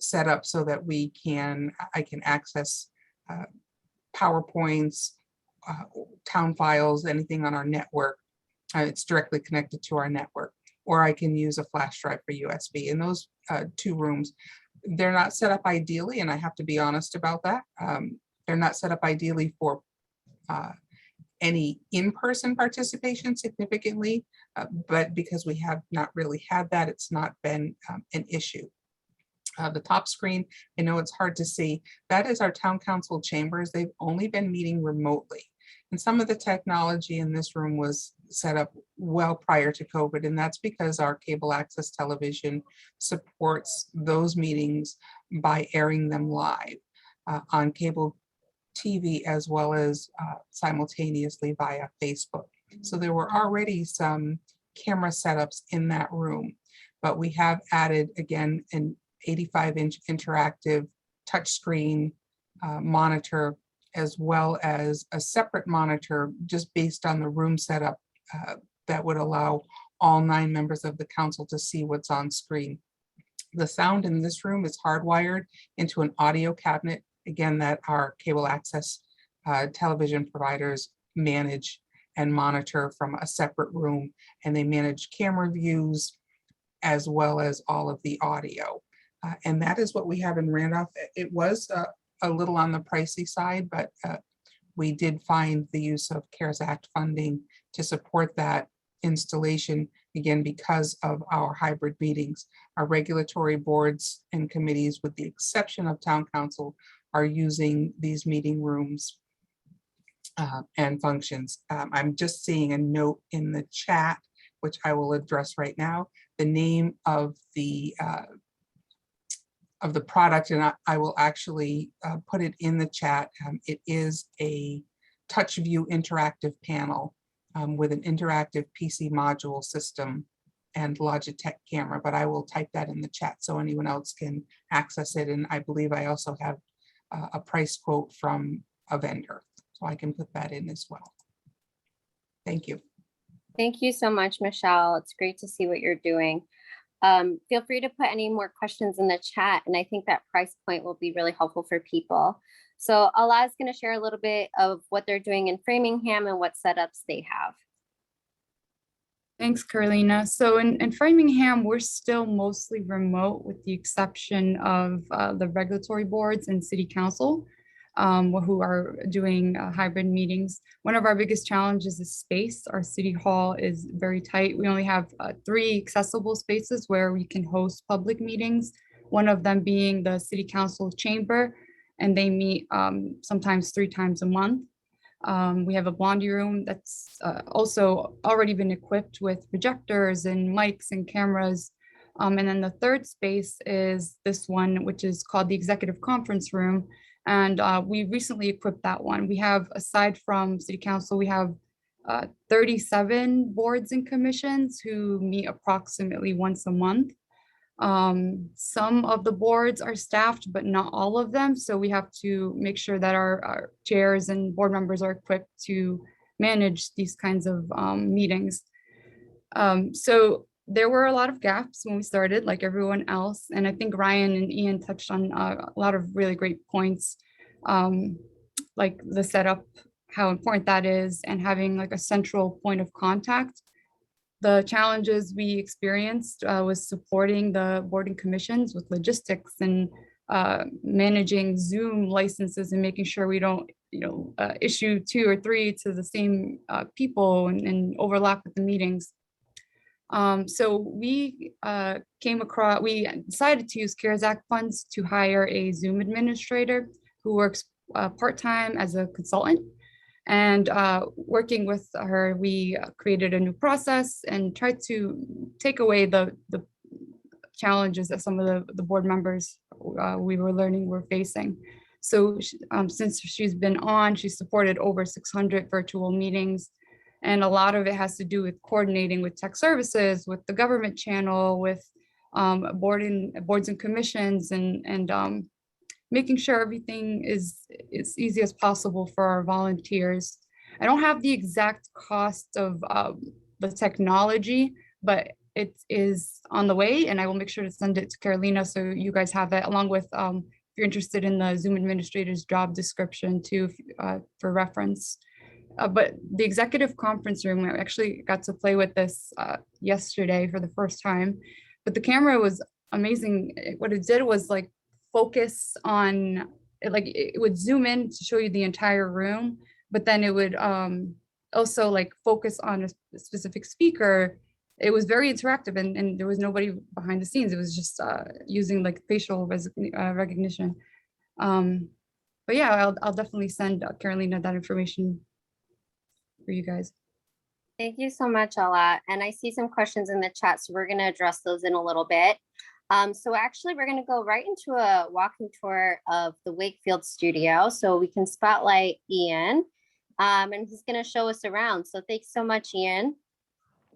set up so that I can access PowerPoints, town files, anything on our network. It's directly connected to our network, or I can use a flash drive for USB. In those 2 rooms, they're not set up ideally, and I have to be honest about that. They're not set up ideally for any in-person participation significantly, but because we have not really had that, it's not been an issue. The top screen, I know it's hard to see, that is our town council chambers. They've only been meeting remotely. And some of the technology in this room was set up well prior to COVID, and that's because our cable access television supports those meetings by airing them live on cable TV as well as simultaneously via Facebook. So there were already some camera setups in that room, but we have added, again, an 85-inch interactive touchscreen monitor, as well as a separate monitor just based on the room setup that would allow all 9 members of the council to see what's on screen. The sound in this room is hardwired into an audio cabinet, again, that our cable access television providers manage and monitor from a separate room, and they manage camera views as well as all of the audio. And that is what we have in Randolph. It was a little on the pricey side, but we did find the use of CARES Act funding to support that installation, again, because of our hybrid meetings. Our regulatory boards and committees, with the exception of town council, are using these meeting rooms and functions. I'm just seeing a note in the chat, which I will address right now. The name of the product, and I will actually put it in the chat. It is a touch view interactive panel with an interactive PC module system and Logitech camera, but I will type that in the chat so anyone else can access it. And I believe I also have a price quote from a vendor, so I can put that in as well. Thank you. Thank you so much, Michelle. It's great to see what you're doing. Feel free to put any more questions in the chat, and I think that price point will be really helpful for people. So Allah is going to share a little bit of what they're doing in Framingham and what setups they have. Thanks, Carolina. So in Framingham, we're still mostly remote with the exception of the regulatory boards and city council, who are doing hybrid meetings. One of our biggest challenges is space. Our city hall is very tight. We only have 3 accessible spaces where we can host public meetings, one of them being the city council chamber, and they meet sometimes 3 times a month. We have a Blondie room that's also already been equipped with projectors and mics and cameras. And then the third space is this one, which is called the executive conference room. And we recently equipped that one. We have, aside from city council, we have 37 boards and commissions who meet approximately once a month. Some of the boards are staffed, but not all of them. So we have to make sure that our chairs and board members are equipped to manage these kinds of meetings. So there were a lot of gaps when we started, like everyone else. And I think Ryan and Ian touched on a lot of really great points, like the setup, how important that is, and having like a central point of contact. The challenges we experienced was supporting the board and commissions with logistics and managing Zoom licenses and making sure we don't, issue 2 or 3 to the same people and overlap with the meetings. So we we decided to use CARES Act funds to hire a Zoom administrator who works part-time as a consultant. And working with her, we created a new process and tried to take away the challenges that some of the board members we were learning were facing. So since she's been on, she's supported over 600 virtual meetings. And a lot of it has to do with coordinating with tech services, with the government channel, with boards and commissions, and making sure everything is as easy as possible for our volunteers. I don't have the exact cost of the technology, but it is on the way, and I will make sure to send it to Carolina so you guys have it, along with if you're interested in the Zoom administrator's job description too, for reference. But the executive conference room, I actually got to play with this yesterday for the first time, but the camera was amazing. What it did was like focus on, it would zoom in to show you the entire room, but then it would also like focus on a specific speaker. It was very interactive, and there was nobody behind the scenes. It was just using like facial recognition. But yeah, I'll definitely send Carolina that information for you guys. Thank you so much, Ella. And I see some questions in the chat, so we're going to address those in a little bit. So actually, we're going to go right into a walking tour of the Wakefield studio so we can spotlight Ian, and he's going to show us around. So thanks so much, Ian.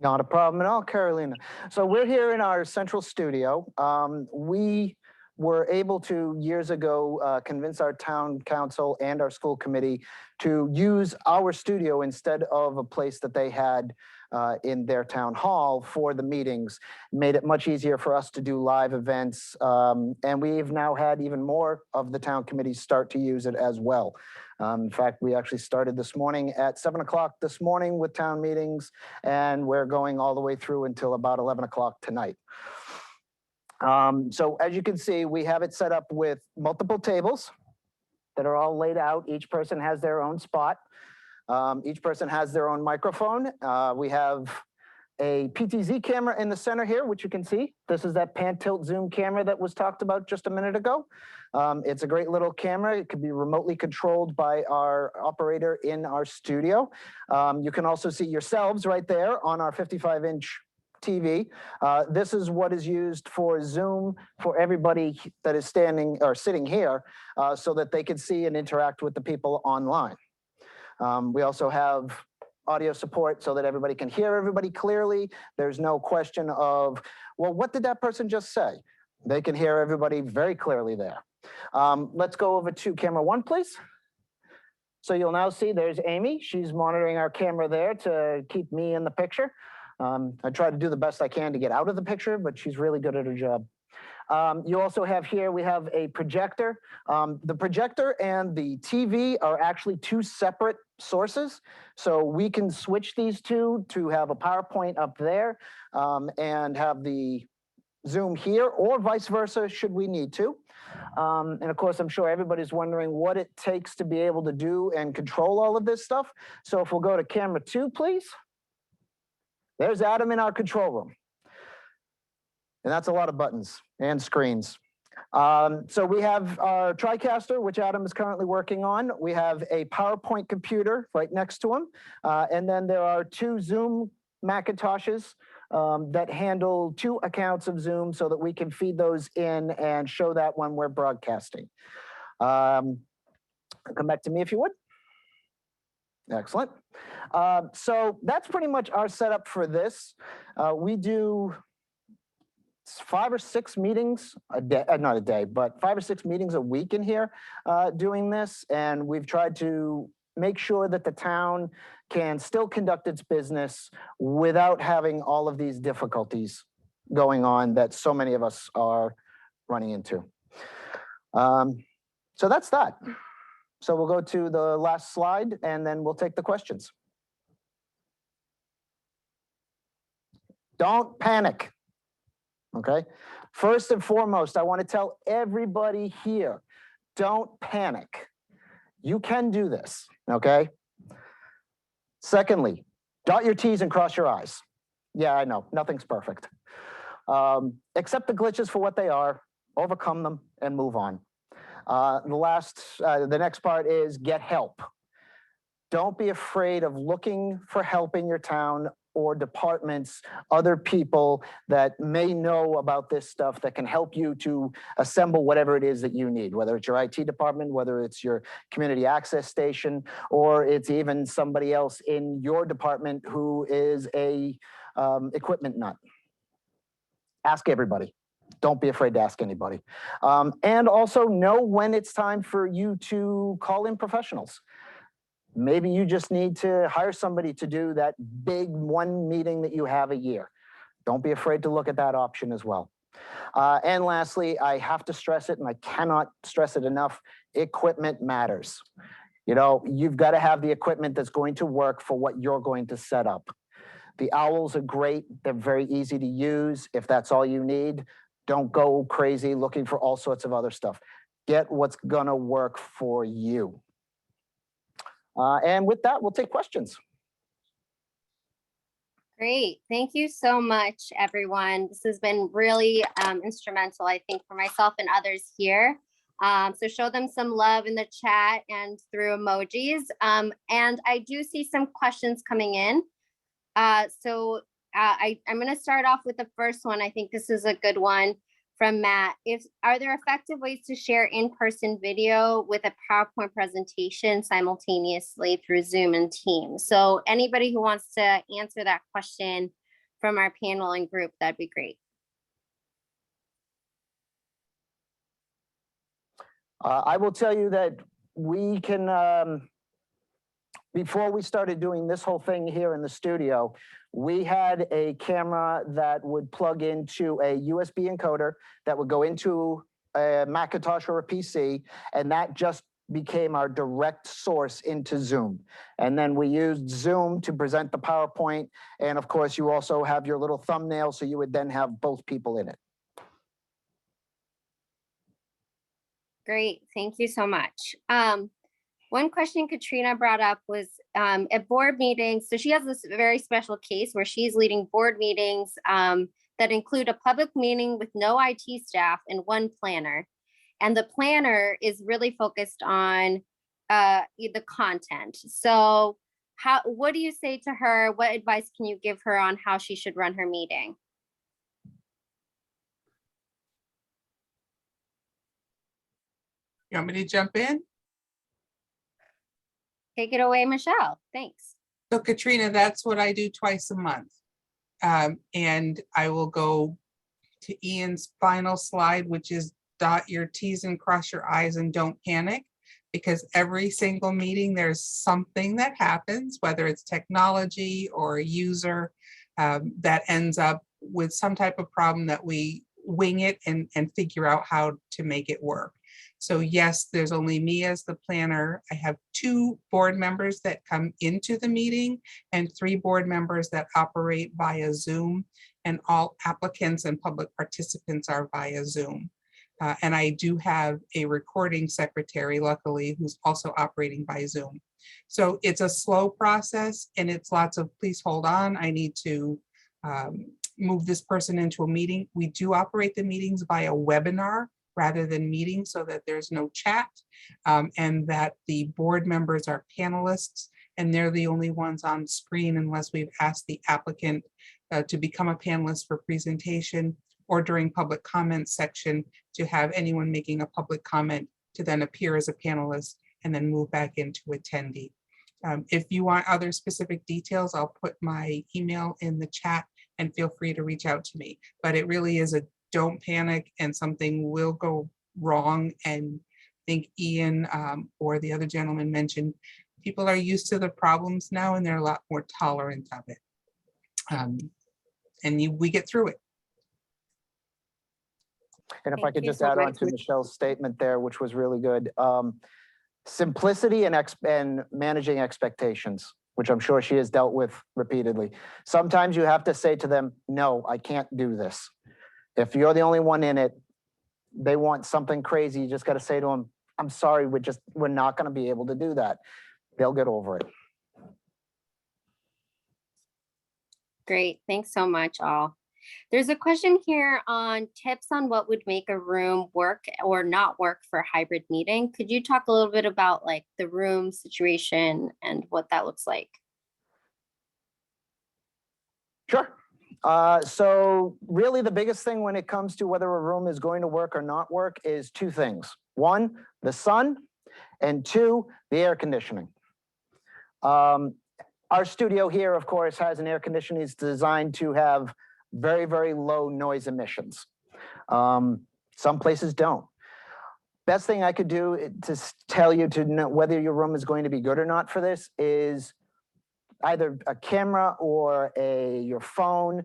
Not a problem at all, Carolina. So we're here in our central studio. We were able to, years ago, convince our town council and our school committee to use our studio instead of a place that they had in their town hall for the meetings. Made it much easier for us to do live events. And we've now had even more of the town committees start to use it as well. In fact, we actually started this morning at 7 o'clock this morning with town meetings, and we're going all the way through until about 11 o'clock tonight. So as you can see, we have it set up with multiple tables that are all laid out. Each person has their own spot. Each person has their own microphone. We have a Ptz camera in the center here, which you can see. This is that pan tilt zoom camera that was talked about just a minute ago. It's a great little camera. It can be remotely controlled by our operator in our studio. You can also see yourselves right there on our 55-inch TV. This is what is used for Zoom for everybody that is standing or sitting here so that they can see and interact with the people online. We also have audio support so that everybody can hear everybody clearly. There's no question of, well, what did that person just say? They can hear everybody very clearly there. Let's go over to camera 1, please. So you'll now see there's Amy. She's monitoring our camera there to keep me in the picture. I try to do the best I can to get out of the picture, but she's really good at her job. You also have here, we have a projector. The projector and the TV are actually 2 separate sources. So we can switch these two to have a PowerPoint up there and have the Zoom here, or vice versa, should we need to. And of course, I'm sure everybody's wondering what it takes to be able to do and control all of this stuff. So if we'll go to camera 2, please. There's Adam in our control room. And that's a lot of buttons and screens. So we have our TriCaster, which Adam is currently working on. We have a PowerPoint computer right next to him. And then there are 2 Zoom Macintoshes that handle 2 accounts of Zoom so that we can feed those in and show that when we're broadcasting. Come back to me if you would. Excellent. So that's pretty much our setup for this. We do 5 or 6 meetings a day, not a day, but 5 or 6 meetings a week in here doing this. And we've tried to make sure that the town can still conduct its business without having all of these difficulties going on that so many of us are running into. So that's that. So we'll go to the last slide and then we'll take the questions. Don't panic. Okay. First and foremost, I want to tell everybody here, don't panic. You can do this. Okay. Secondly, dot your T's and cross your I's. Yeah, I know, nothing's perfect. Accept the glitches for what they are, overcome them, and move on. The next part is get help. Don't be afraid of looking for help in your town or departments, other people that may know about this stuff that can help you to assemble whatever it is that you need, whether it's your IT department, whether it's your community access station, or it's even somebody else in your department who is a equipment nut. Ask everybody. Don't be afraid to ask anybody. And also know when it's time for you to call in professionals. Maybe you just need to hire somebody to do that big 1 meeting that you have a year. Don't be afraid to look at that option as well. And lastly, I have to stress it, and I cannot stress it enough, equipment matters. You know, you've got to have the equipment that's going to work for what you're going to set up. The owls are great. They're very easy to use. If that's all you need, don't go crazy looking for all sorts of other stuff. Get what's gonna work for you. And with that, we'll take questions. Great. Thank you so much, everyone. This has been really instrumental, I think, for myself and others here. So show them some love in the chat and through emojis. And I do see some questions coming in. I'm going to start off with the first one. I think this is a good one from Matt. Are there effective ways to share in-person video with a PowerPoint presentation simultaneously through Zoom and Teams? So anybody who wants to answer that question from our panel and group, that'd be great. I will tell you that we can, before we started doing this whole thing here in the studio, we had a camera that would plug into a USB encoder that would go into a Macintosh or a PC, and that just became our direct source into Zoom. And then we used Zoom to present the PowerPoint. And of course, you also have your little thumbnail, so you would then have both people in it. Great, thank you so much. One question Katrina brought up was at board meetings. So she has this very special case where she's leading board meetings that include a public meeting with no IT staff and one planner. And the planner is really focused on the content. So what do you say to her? What advice can you give her on how she should run her meeting? You want me to jump in? Take it away, Michelle. Thanks. So Katrina, that's what I do twice a month. And I will go to Ian's final slide, which is dot your T's and cross your I's and don't panic, because every single meeting there's something that happens, whether it's technology or a user that ends up with some type of problem that we wing it and figure out how to make it work. So yes, there's only me as the planner. I have 2 board members that come into the meeting and 3 board members that operate via Zoom, and all applicants and public participants are via Zoom. And I do have a recording secretary, luckily, who's also operating by Zoom. So it's a slow process, and it's lots of, please hold on, I need to move this person into a meeting. We do operate the meetings via webinar rather than meetings, so that there's no chat, and that the board members are panelists, and they're the only ones on screen unless we've asked the applicant to become a panelist for presentation, or during public comment section to have anyone making a public comment to then appear as a panelist and then move back into attendee. If you want other specific details, I'll put my email in the chat and feel free to reach out to me. But it really is a don't panic, and something will go wrong. And I think Ian or the other gentleman mentioned, people are used to the problems now and they're a lot more tolerant of it. And we get through it. And if I Thank could you just so add on much. to Michelle's statement there, which was really good. Simplicity and managing expectations, which I'm sure she has dealt with repeatedly. Sometimes you have to say to them, no, I can't do this. If you're the only one in it, they want something crazy, you just got to say to them, I'm sorry, we're not going to be able to do that. They'll get over it. Great. Thanks so much, all. There's a question here on tips on what would make a room work or not work for a hybrid meeting. Could you talk a little bit about like the room situation and what that looks like? Sure. So really the biggest thing when it comes to whether a room is going to work or not work is 2 things. 1, the sun, and 2, the air conditioning. Our studio here, of course, has an air conditioning that's designed to have very, very low noise emissions. Some places don't. Best thing I could do to tell you to know whether your room is going to be good or not for this is either a camera or your phone.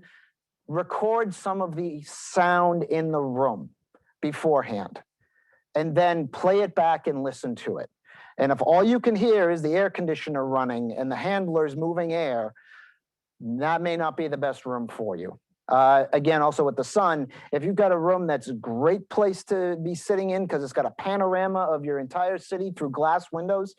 Record some of the sound in the room beforehand, and then play it back and listen to it. And if all you can hear is the air conditioner running and the handlers moving air, that may not be the best room for you. Again, also with the sun, if you've got a room that's a great place to be sitting in because it's got a panorama of your entire city through glass windows,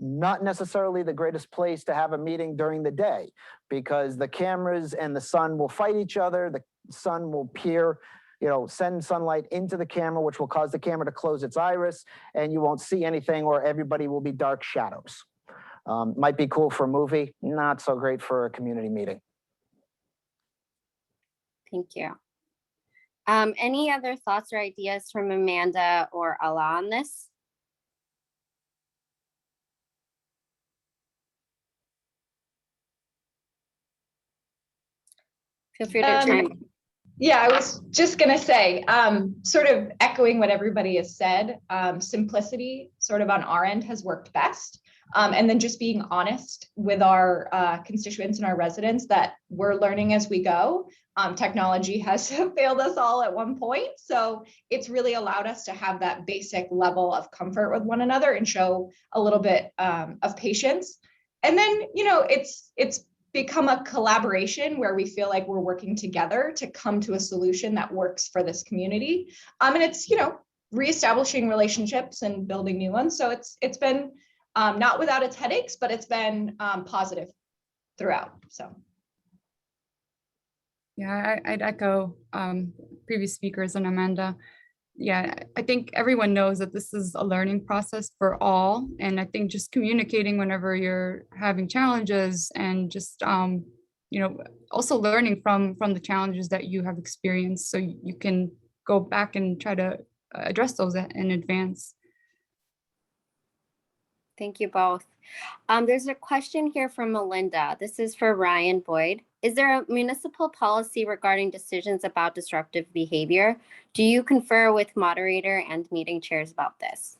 not necessarily the greatest place to have a meeting during the day, because the cameras and the sun will fight each other. The sun will send sunlight into the camera, which will cause the camera to close its iris, and you won't see anything, or everybody will be dark shadows. Might be cool for a movie, not so great for a community meeting. Thank you. Any other thoughts or ideas from Amanda or Ala on this? Feel free to chime in. Yeah, I was just going to say, sort of echoing what everybody has said, simplicity sort of on our end has worked best. And then just being honest with our constituents and our residents that we're learning as we go. Technology has failed us all at one point. So it's really allowed us to have that basic level of comfort with one another and show a little bit of patience. And then, it's become a collaboration where we feel like we're working together to come to a solution that works for this community. And it's, reestablishing relationships and building new ones. So it's been not without its headaches, but it's been positive throughout. So. Yeah, I'd echo previous speakers and Amanda. Yeah, I think everyone knows that this is a learning process for all. And I think just communicating whenever you're having challenges and just, you know, also learning from the challenges that you have experienced so you can go back and try to address those in advance. Thank you both. There's a question here from Melinda. This is for Ryan Boyd. Is there a municipal policy regarding decisions about disruptive behavior? Do you confer with moderator and meeting chairs about this?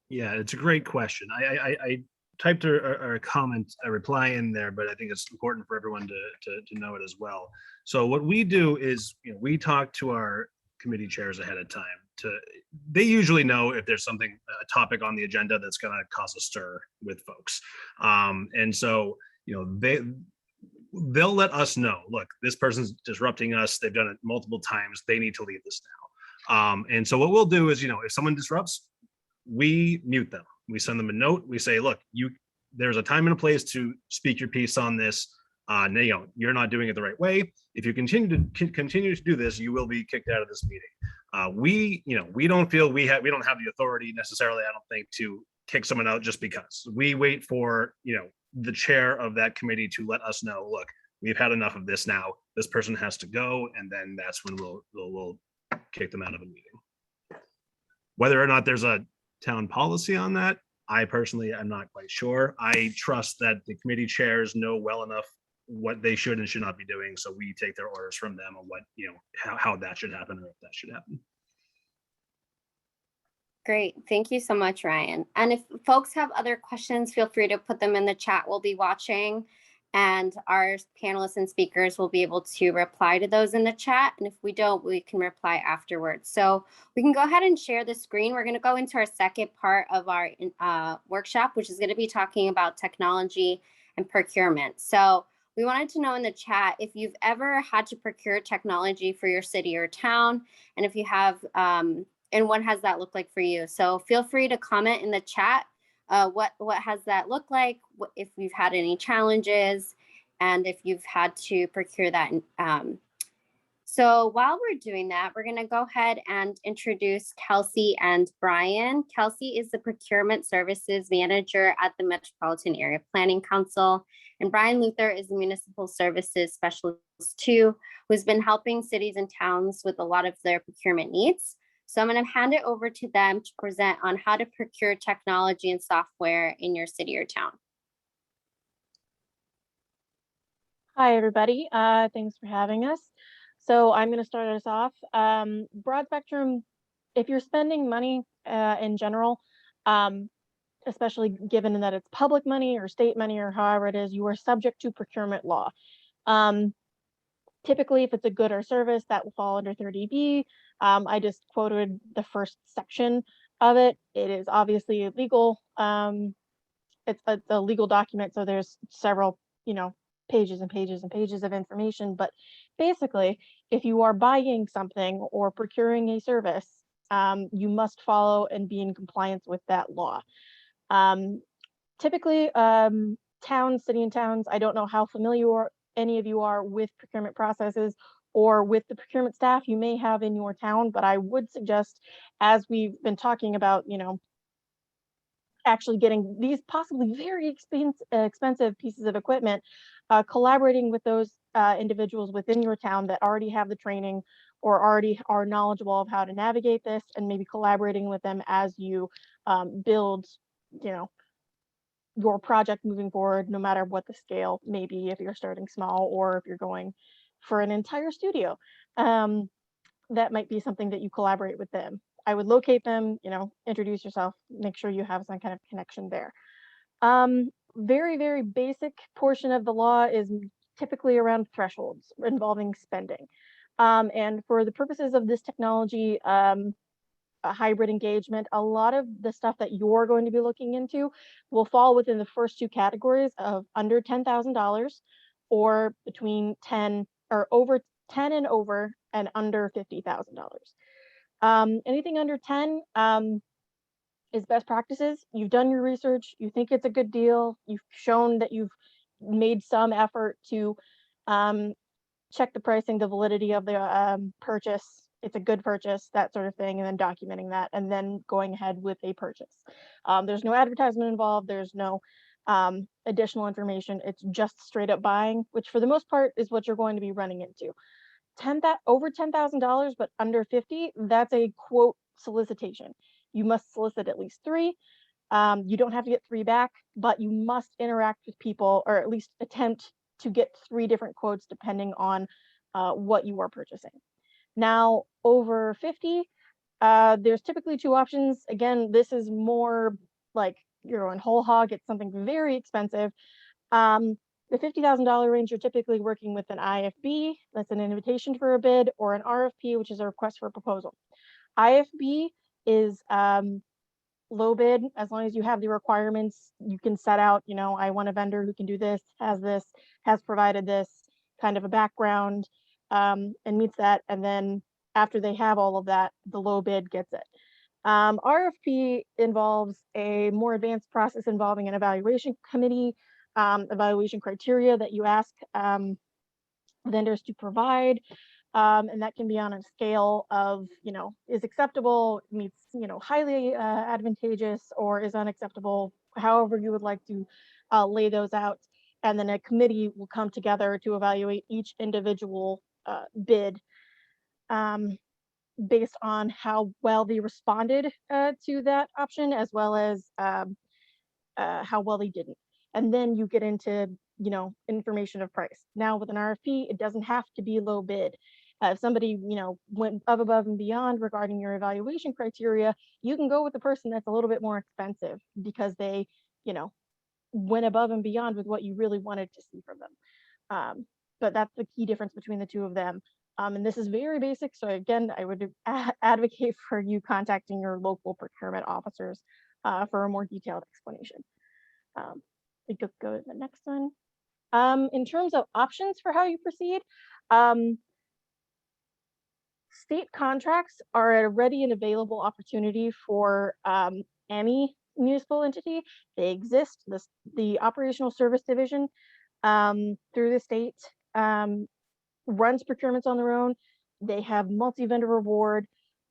Yeah, it's a great question. I typed a comment, a reply in there, but I think it's important for everyone to know it as well. So what we do is, you know, we talk to our committee chairs ahead of time. They usually know if there's something, a topic on the agenda that's going to cause a stir with folks. And so, you know, they'll let us know, look, this person's disrupting us. They've done it multiple times. They need to leave this now. And so what we'll do is, you know, if someone disrupts, we mute them. We send them a note. We say, look, there's a time and a place to speak your piece on this. You know, you're not doing it the right way. If you continue to do this, you will be kicked out of this meeting. We don't feel we don't have the authority necessarily, I don't think, to kick someone out just because. We wait for, you know, the chair of that committee to let us know, look, we've had enough of this now. This person has to go, and then that's when we'll kick them out of a meeting. Whether or not there's a town policy on that, I personally am not quite sure. I trust that the committee chairs know well enough what they should and should not be doing, so we take their orders from them on what, you know, how that should happen or if that should happen. Great. Thank you so much, Ryan. And if folks have other questions, feel free to put them in the chat. We'll be watching, and our panelists and speakers will be able to reply to those in the chat. And if we don't, we can reply afterwards. So we can go ahead and share the screen. We're going to go into our second part of our workshop, which is going to be talking about technology and procurement. So we wanted to know in the chat if you've ever had to procure technology for your city or town, and if you have, and what has that looked like for you? So feel free to comment in the chat. What has that looked like? If you've had any challenges, and if you've had to procure that. So while we're doing that, we're going to go ahead and introduce Kelsey and Brian. Kelsey is the Procurement Services Manager at the Metropolitan Area Planning Council, and Brian Luther is the Municipal Services Specialist too, who's been helping cities and towns with a lot of their procurement needs. So I'm going to hand it over to them to present on how to procure technology and software in your city or town. Hi, everybody. Thanks for having us. So I'm going to start us off. Broad spectrum, if you're spending money in general, especially given that it's public money or state money or however it is, you are subject to procurement law. Typically, if it's a good or service, that will fall under 30B. I just quoted the first section of it. It is obviously illegal. It's a legal document, so there's several, you know, pages and pages and pages of information. But basically, if you are buying something or procuring a service, you must follow and be in compliance with that law. Typically, towns, city and towns, I don't know how familiar any of you are with procurement processes or with the procurement staff you may have in your town, but I would suggest, as we've been talking about, you know, actually getting these possibly very expensive pieces of equipment, collaborating with those individuals within your town that already have the training or already are knowledgeable of how to navigate this, and maybe collaborating with them as you build, you know, your project moving forward, no matter what the scale may be, if you're starting small or if you're going for an entire studio. That might be something that you collaborate with them. I would locate them, you know, introduce yourself, make sure you have some kind of connection there. Very, very basic portion of the law is typically around thresholds involving spending. And for the purposes of this technology, a hybrid engagement, a lot of the stuff that you're going to be looking into will fall within the first two categories of under $10,000 or between 10 or over 10 and over and under $50,000. Anything under 10, is best practices. You've done your research, you think it's a good deal, you've shown that you've made some effort to check the pricing, the validity of the purchase, it's a good purchase, that sort of thing, and then documenting that, and then going ahead with a purchase. There's no advertisement involved, there's no additional information, it's just straight up buying, which for the most part is what you're going to be running into. Over $10,000, but under 50, that's a quote solicitation. You must solicit at least 3. You don't have to get 3 back, but you must interact with people, or at least attempt to get 3 different quotes depending on what you are purchasing. Now, over 50, there's typically 2 options. Again, this is more like you're going whole hog. It's something very expensive. The $50,000 range, you're typically working with an IFB, that's an invitation for a bid, or an RFP, which is a request for a proposal. IFB is low bid. As long as you have the requirements, you can set out, you know, I want a vendor who can do this, has provided this, kind of a background, and meets that. And then after they have all of that, the low bid gets it. RFP involves a more advanced process involving an evaluation committee, evaluation criteria that you ask vendors to provide. And that can be on a scale of, you know, is acceptable, meets, you know, highly advantageous, or is unacceptable, however you would like to lay those out. And then a committee will come together to evaluate each individual bid based on how well they responded to that option, as well as how well they didn't. And then you get into, you know, information of price. Now with an RFP, it doesn't have to be low bid. If somebody, you know, went above and beyond regarding your evaluation criteria, you can go with the person that's a little bit more expensive because they, you know, went above and beyond with what you really wanted to see from them. But that's the key difference between the 2 of them. And this is very basic. So again, I would advocate for you contacting your local procurement officers for a more detailed explanation. We could go to the next one. In terms of options for how you proceed, state contracts are a ready and available opportunity for any municipal entity. They exist. The Operational Service Division through the state runs procurements on their own. They have multi-vendor award.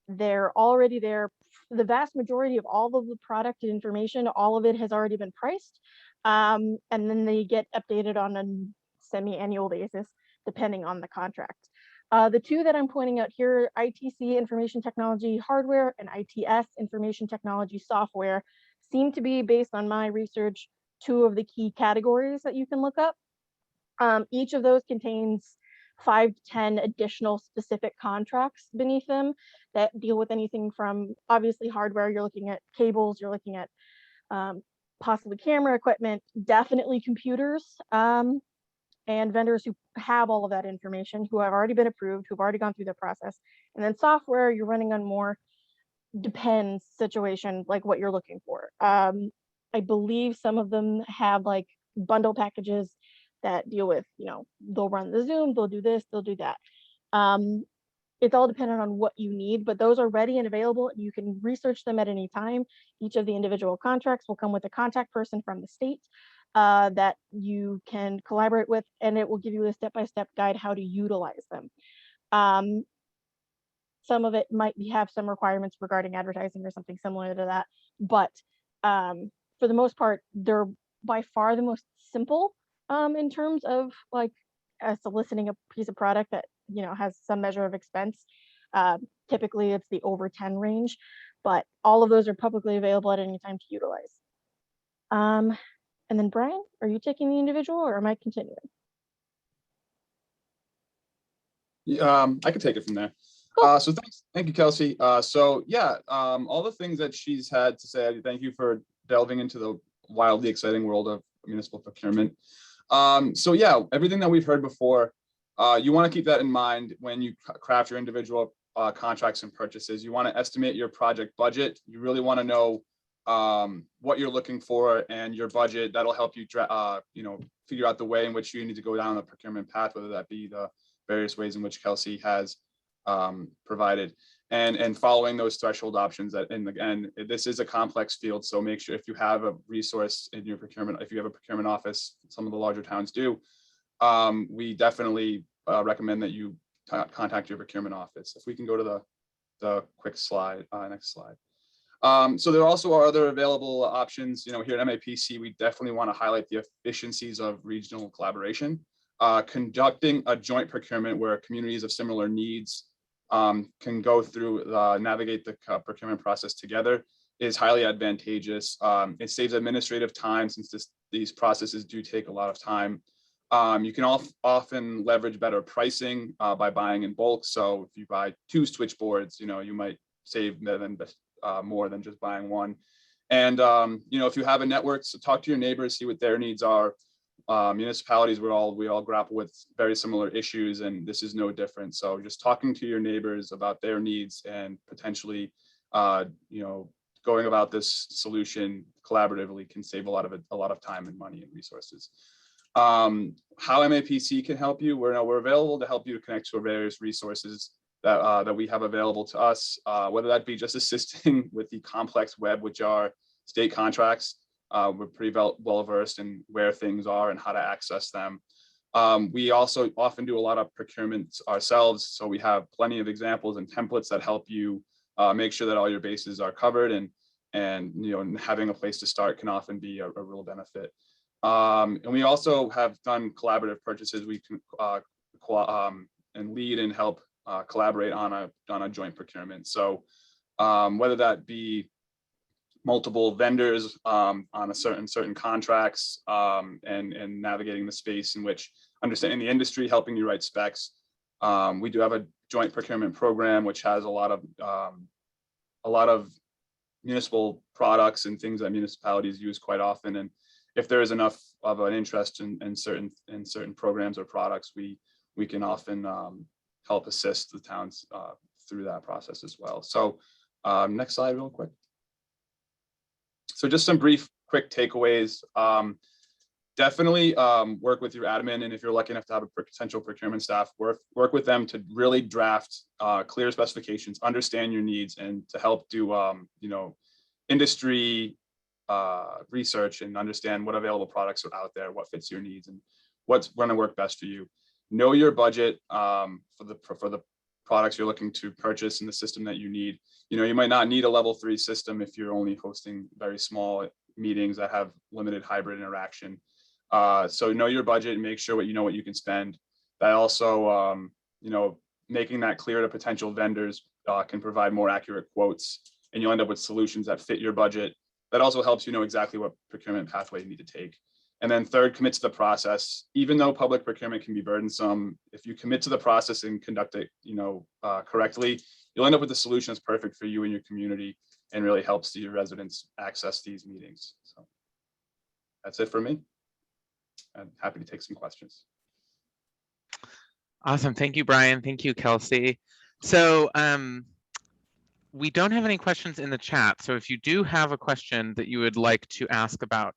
They're already there. The vast majority of all of the product and information, all of it has already been priced. And then they get updated on a semi-annual basis, depending on the contract. The 2 that I'm pointing out here, ITC, information technology hardware, and ITS, information technology software, seem to be, based on my research, 2 of the key categories that you can look up. Each of those contains 5 to 10 additional specific contracts beneath them that deal with anything from, obviously, hardware. You're looking at cables, you're looking at possibly camera equipment, definitely computers, and vendors who have all of that information, who have already been approved, who've already gone through the process. And then software, you're running on more depends situation, like what you're looking for. I believe some of them have like bundle packages that deal with, you know, they'll run the Zoom, they'll do this, they'll do that. It's all dependent on what you need, but those are ready and available. You can research them at any time. Each of the individual contracts will come with a contact person from the state that you can collaborate with, and it will give you a step-by-step guide how to utilize them. Some of it might have some requirements regarding advertising or something similar to that, but for the most part, they're by far the most simple in terms of like soliciting a piece of product that, you know, has some measure of expense. Typically it's the over 10 range, but all of those are publicly available at any time to utilize. And then Brian, are you taking the individual or am I continuing? I could take it from there. Cool. So thank you, Kelsey. So yeah, all the things that she's had to say, thank you for delving into the wildly exciting world of municipal procurement. So yeah, everything that we've heard before, you want to keep that in mind when you craft your individual contracts and purchases. You want to estimate your project budget. You really want to know what you're looking for and your budget. That'll help you, you know, figure out the way in which you need to go down the procurement path, whether that be the various ways in which Kelsey has provided. and following those threshold options. And again, this is a complex field, so make sure if you have a resource in your procurement, if you have a procurement office, some of the larger towns do, we definitely recommend that you contact your procurement office. If we can go to the quick slide, next slide. So there also are other available options. You know, here at MAPC, we definitely want to highlight the efficiencies of regional collaboration. Conducting a joint procurement where communities of similar needs can go through, navigate the procurement process together is highly advantageous. It saves administrative time since these processes do take a lot of time. You can often leverage better pricing by buying in bulk. So if you buy 2 switchboards, you know, you might save more than just buying one. And you know, if you have a network, so talk to your neighbors, see what their needs are. Municipalities, we all grapple with very similar issues, and this is no different. So just talking to your neighbors about their needs and potentially, you know, going about this solution collaboratively can save a lot of time and money and resources. How MAPC can help you? We're available to help you to connect to various resources that we have available to us, whether that be just assisting with the complex web, which are state contracts. We're pretty well versed in where things are and how to access them. We also often do a lot of procurement ourselves, so we have plenty of examples and templates that help you make sure that all your bases are covered, and you know, having a place to start can often be a real benefit. And we also have done collaborative purchases. We can and lead and help collaborate on a joint procurement. So whether that be multiple vendors on a certain contracts, and navigating the space in which understanding the industry, helping you write specs. We do have a joint procurement program which has a lot of municipal products and things that municipalities use quite often. And if there is enough of an interest in certain programs or products, we can often help assist the towns through that process as well. So next slide real quick. So just some brief, quick takeaways. Definitely work with your admin, and if you're lucky enough to have a potential procurement staff, work with them to really draft clear specifications, understand your needs, and to help do you know, industry research and understand what available products are out there, what fits your needs, and what's going to work best for you. Know your budget for the products you're looking to purchase and the system that you need. You know, you might not need a level 3 system if you're only hosting very small meetings that have limited hybrid interaction. So know your budget and make sure you know what you can spend. That also, you know, making that clear to potential vendors can provide more accurate quotes, and you'll end up with solutions that fit your budget. That also helps you know exactly what procurement pathway you need to take. And then third, commit to the process. Even though public procurement can be burdensome, if you commit to the process and conduct it, you know, correctly, you'll end up with a solution that's perfect for you and your community and really helps your residents access these meetings. So that's it for me. I'm happy to take some questions. Awesome. Thank you, Brian. Thank you, Kelsey. So we don't have any questions in the chat. So if you do have a question that you would like to ask about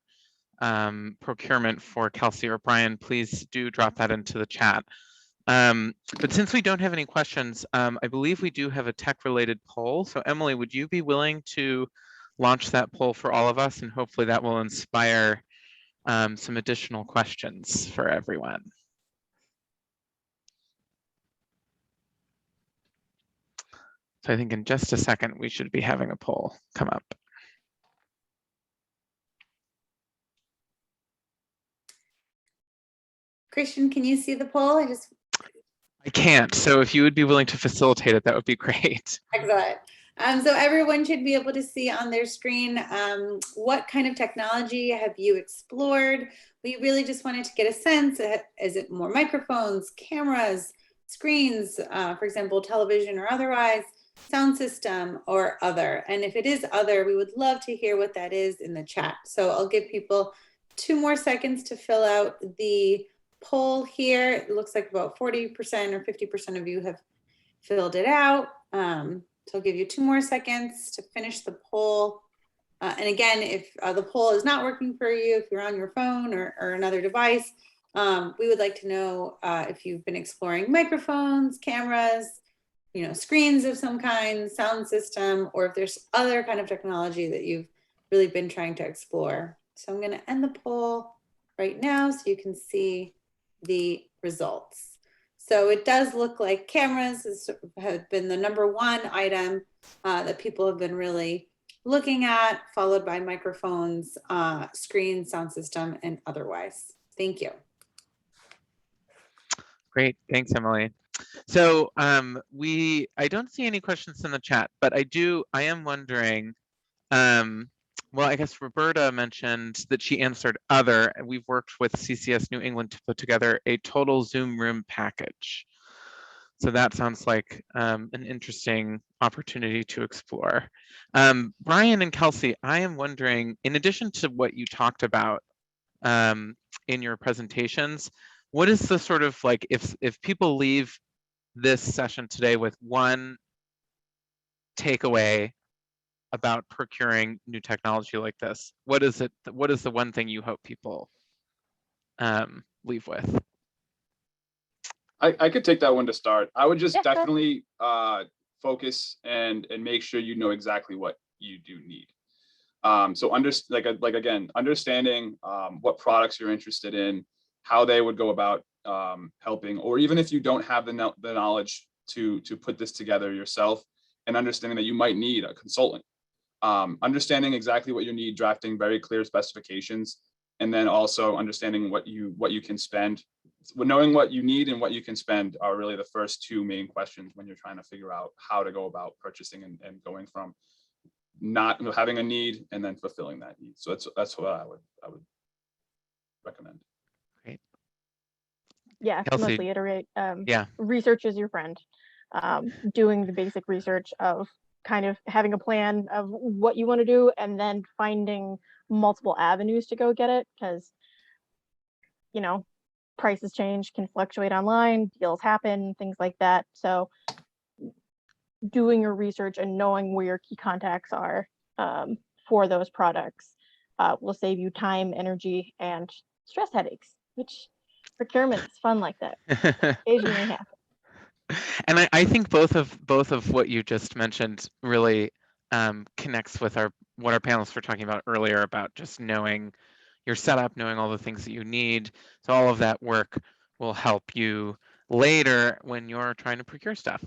procurement for Kelsey or Brian, please do drop that into the chat. But since we don't have any questions, I believe we do have a tech-related poll. So Emily, would you be willing to launch that poll for all of us? And hopefully that will inspire some additional questions for everyone. So I think in just a second, we should be having a poll come up. Christian, can you see the poll? I can't. So if you would be willing to facilitate it, that would be great. Excellent. So everyone should be able to see on their screen what kind of technology have you explored? We really just wanted to get a sense. Is it more microphones, cameras, screens, for example, television or otherwise, sound system or other? And if it is other, we would love to hear what that is in the chat. So I'll give people 2 more seconds to fill out the poll here. It looks like about 40% or 50% of you have filled it out. So I'll give you 2 more seconds to finish the poll. And again, if the poll is not working for you, if you're on your phone or another device, we would like to know if you've been exploring microphones, cameras, screens of some kind, sound system, or if there's other kind of technology that you've really been trying to explore. So I'm going to end the poll right now so you can see the results. So it does look like cameras have been the #1 item that people have been really looking at, followed by microphones, screen, sound system, and otherwise. Thank you. Great, thanks, Emily. So I don't see any questions in the chat, but I am wondering, well, I guess Roberta mentioned that she answered other, and we've worked with CCS New England to put together a total Zoom room package. So that sounds like an interesting opportunity to explore. Brian and Kelsey, I am wondering, in addition to what you talked about in your presentations, what is the sort of like, if people leave this session today with one takeaway about procuring new technology like this, what is it? What is the one thing you hope people leave with? I could take that one to start. I would just Yeah, sure. definitely focus and make sure you know exactly what you do need. So again, understanding what products you're interested in, how they would go about helping, or even if you don't have the knowledge to put this together yourself, and understanding that you might need a consultant. Understanding exactly what you need, drafting very clear specifications, and then also understanding what you can spend. Knowing what you need and what you can spend are really the first two main questions when you're trying to figure out how to go about purchasing and going from not having a need and then fulfilling that need. So that's what I would recommend. Great. Yeah, to Kelsey. mostly iterate. Yeah. Research is your friend. Doing the basic research of kind of having a plan of what you want to do, and then finding multiple avenues to go get it, because prices change, can fluctuate online, deals happen, things like that. So doing your research and knowing where your key contacts are for those products will save you time, energy, and stress headaches, which procurement is fun like that. Occasionally happens. And I think both of what you just mentioned really connects with what our panelists were talking about earlier about just knowing your setup, knowing all the things that you need. So all of that work will help you later when you're trying to procure stuff.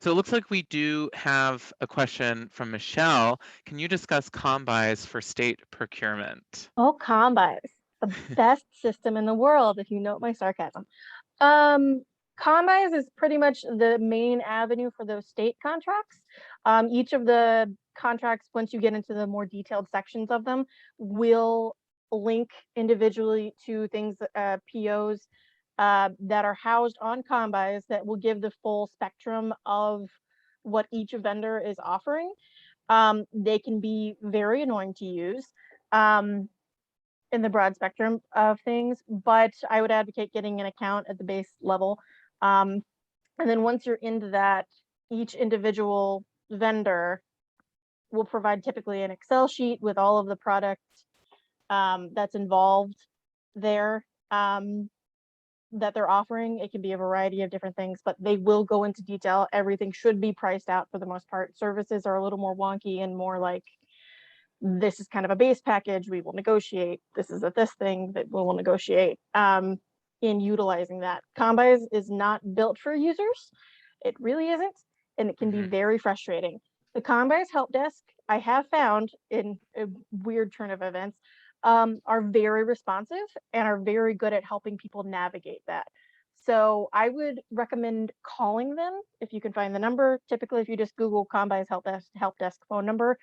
So it looks like we do have a question from Michelle. Can you discuss combis for state procurement? Oh, combis, the best system in the world, if you note my sarcasm. Combis is pretty much the main avenue for those state contracts. Each of the contracts, once you get into the more detailed sections of them, will link individually to things, POs that are housed on combis that will give the full spectrum of what each vendor is offering. They can be very annoying to use in the broad spectrum of things, but I would advocate getting an account at the base level. And then once you're into that, each individual vendor will provide typically an Excel sheet with all of the products that's involved there that they're offering. It can be a variety of different things, but they will go into detail. Everything should be priced out for the most part. Services are a little more wonky and more like, this is kind of a base package, we will negotiate. This is this thing that we will negotiate in utilizing that. Combis is not built for users. It really isn't, and it can be very frustrating. The Combis help desk, I have found in a weird turn of events, are very responsive and are very good at helping people navigate that. So I would recommend calling them if you can find the number. Typically, if you just Google Combis help desk phone number,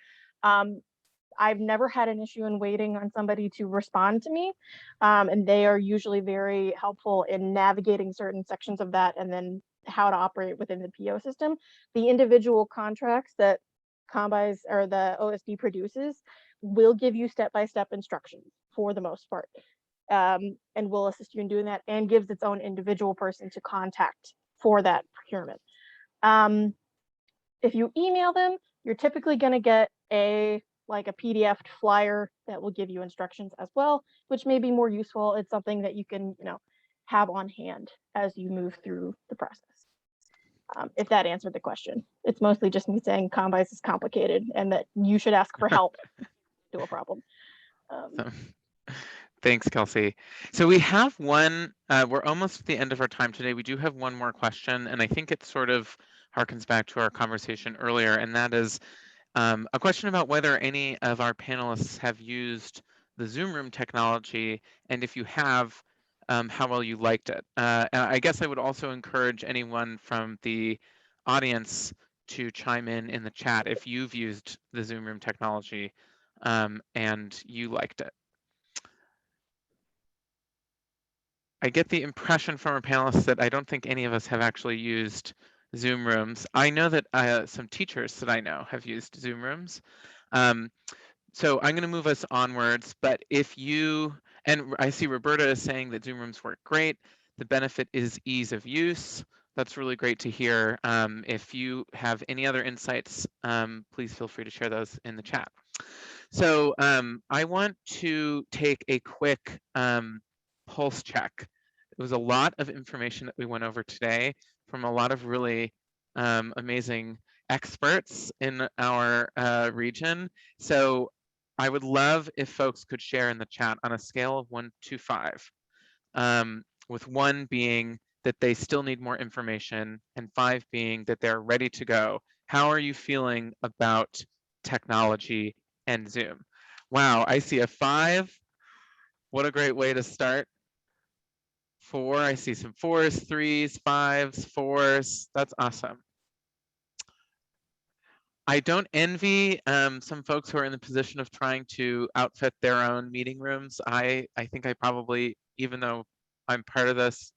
I've never had an issue in waiting on somebody to respond to me. And they are usually very helpful in navigating certain sections of that and then how to operate within the PO system. The individual contracts that Combis or the OSD produces will give you step-by-step instructions for the most part, and will assist you in doing that, and gives its own individual person to contact for that procurement. If you email them, you're typically going to get a PDF flyer that will give you instructions as well, which may be more useful. It's something that you can, have on hand as you move through the process. if that answered the question. It's mostly just me saying Combis is complicated and that you should ask for help to a problem. Thanks, Kelsey. So we have one, we're almost at the end of our time today. We do have one more question, and I think it sort of harkens back to our conversation earlier, and that is a question about whether any of our panelists have used the Zoom room technology, and if you have, how well you liked it. And I guess I would also encourage anyone from the audience to chime in the chat if you've used the Zoom room technology and you liked it. I get the impression from our panelists that I don't think any of us have actually used Zoom rooms. I know that some teachers that I know have used Zoom rooms. So I'm going to move us onwards, but if you, and I see Roberta is saying that Zoom rooms work great. The benefit is ease of use. That's really great to hear. If you have any other insights, please feel free to share those in the chat. So I want to take a quick pulse check. It was a lot of information that we went over today from a lot of really amazing experts in our region. So I would love if folks could share in the chat on a scale of 1 to 5, with 1 being that they still need more information and 5 being that they're ready to go. How are you feeling about technology and Zoom? Wow, I see a 5. What a great way to start. 4, I see some 4s, 3s, 5s, 4s. That's awesome. I don't envy some folks who are in the position of trying to outfit their own meeting rooms. I think I probably, even though I'm part of this,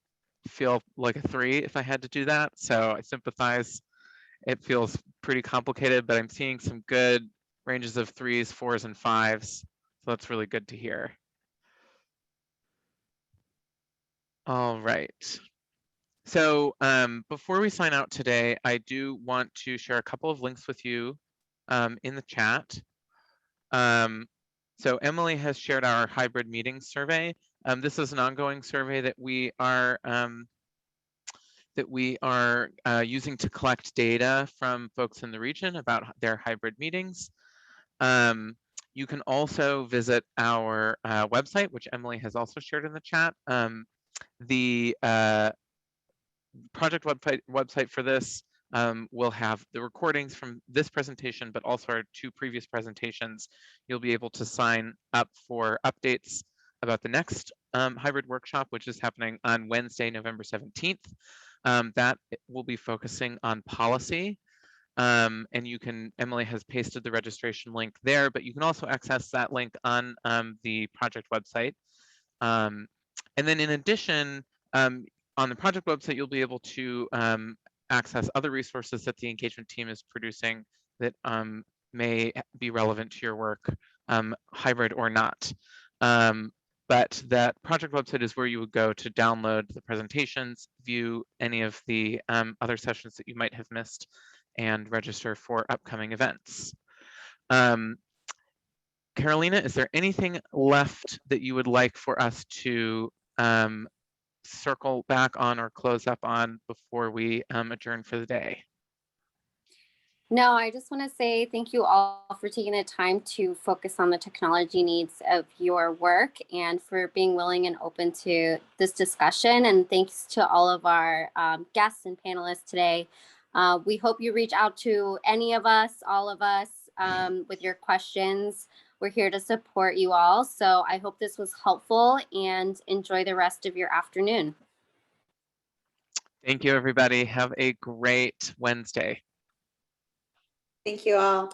feel like a 3 if I had to do that. So I sympathize. It feels pretty complicated, but I'm seeing some good ranges of 3s, 4s, and 5s. So that's really good to hear. All right. So before we sign out today, I do want to share a couple of links with you in the chat. So Emily has shared our hybrid meetings survey. This is an ongoing survey that we are using to collect data from folks in the region about their hybrid meetings. You can also visit our website, which Emily has also shared in the chat. The project website for this will have the recordings from this presentation, but also our 2 previous presentations. You'll be able to sign up for updates about the next hybrid workshop, which is happening on Wednesday, November 17th. That will be focusing on policy. And you can, Emily has pasted the registration link there, but you can also access that link on the project website. And then in addition, on the project website, you'll be able to access other resources that the engagement team is producing that may be relevant to your work, hybrid or not. But that project website is where you would go to download the presentations, view any of the other sessions that you might have missed, and register for upcoming events. Carolina, is there anything left that you would like for us to circle back on or close up on before we adjourn for the day? No, I just want to say thank you all for taking the time to focus on the technology needs of your work and for being willing and open to this discussion. And thanks to all of our guests and panelists today. We hope you reach out to any of us, all of us, with your questions. We're here to support you all. So I hope this was helpful and enjoy the rest of your afternoon. Thank you, everybody. Have a great Wednesday. Thank you all.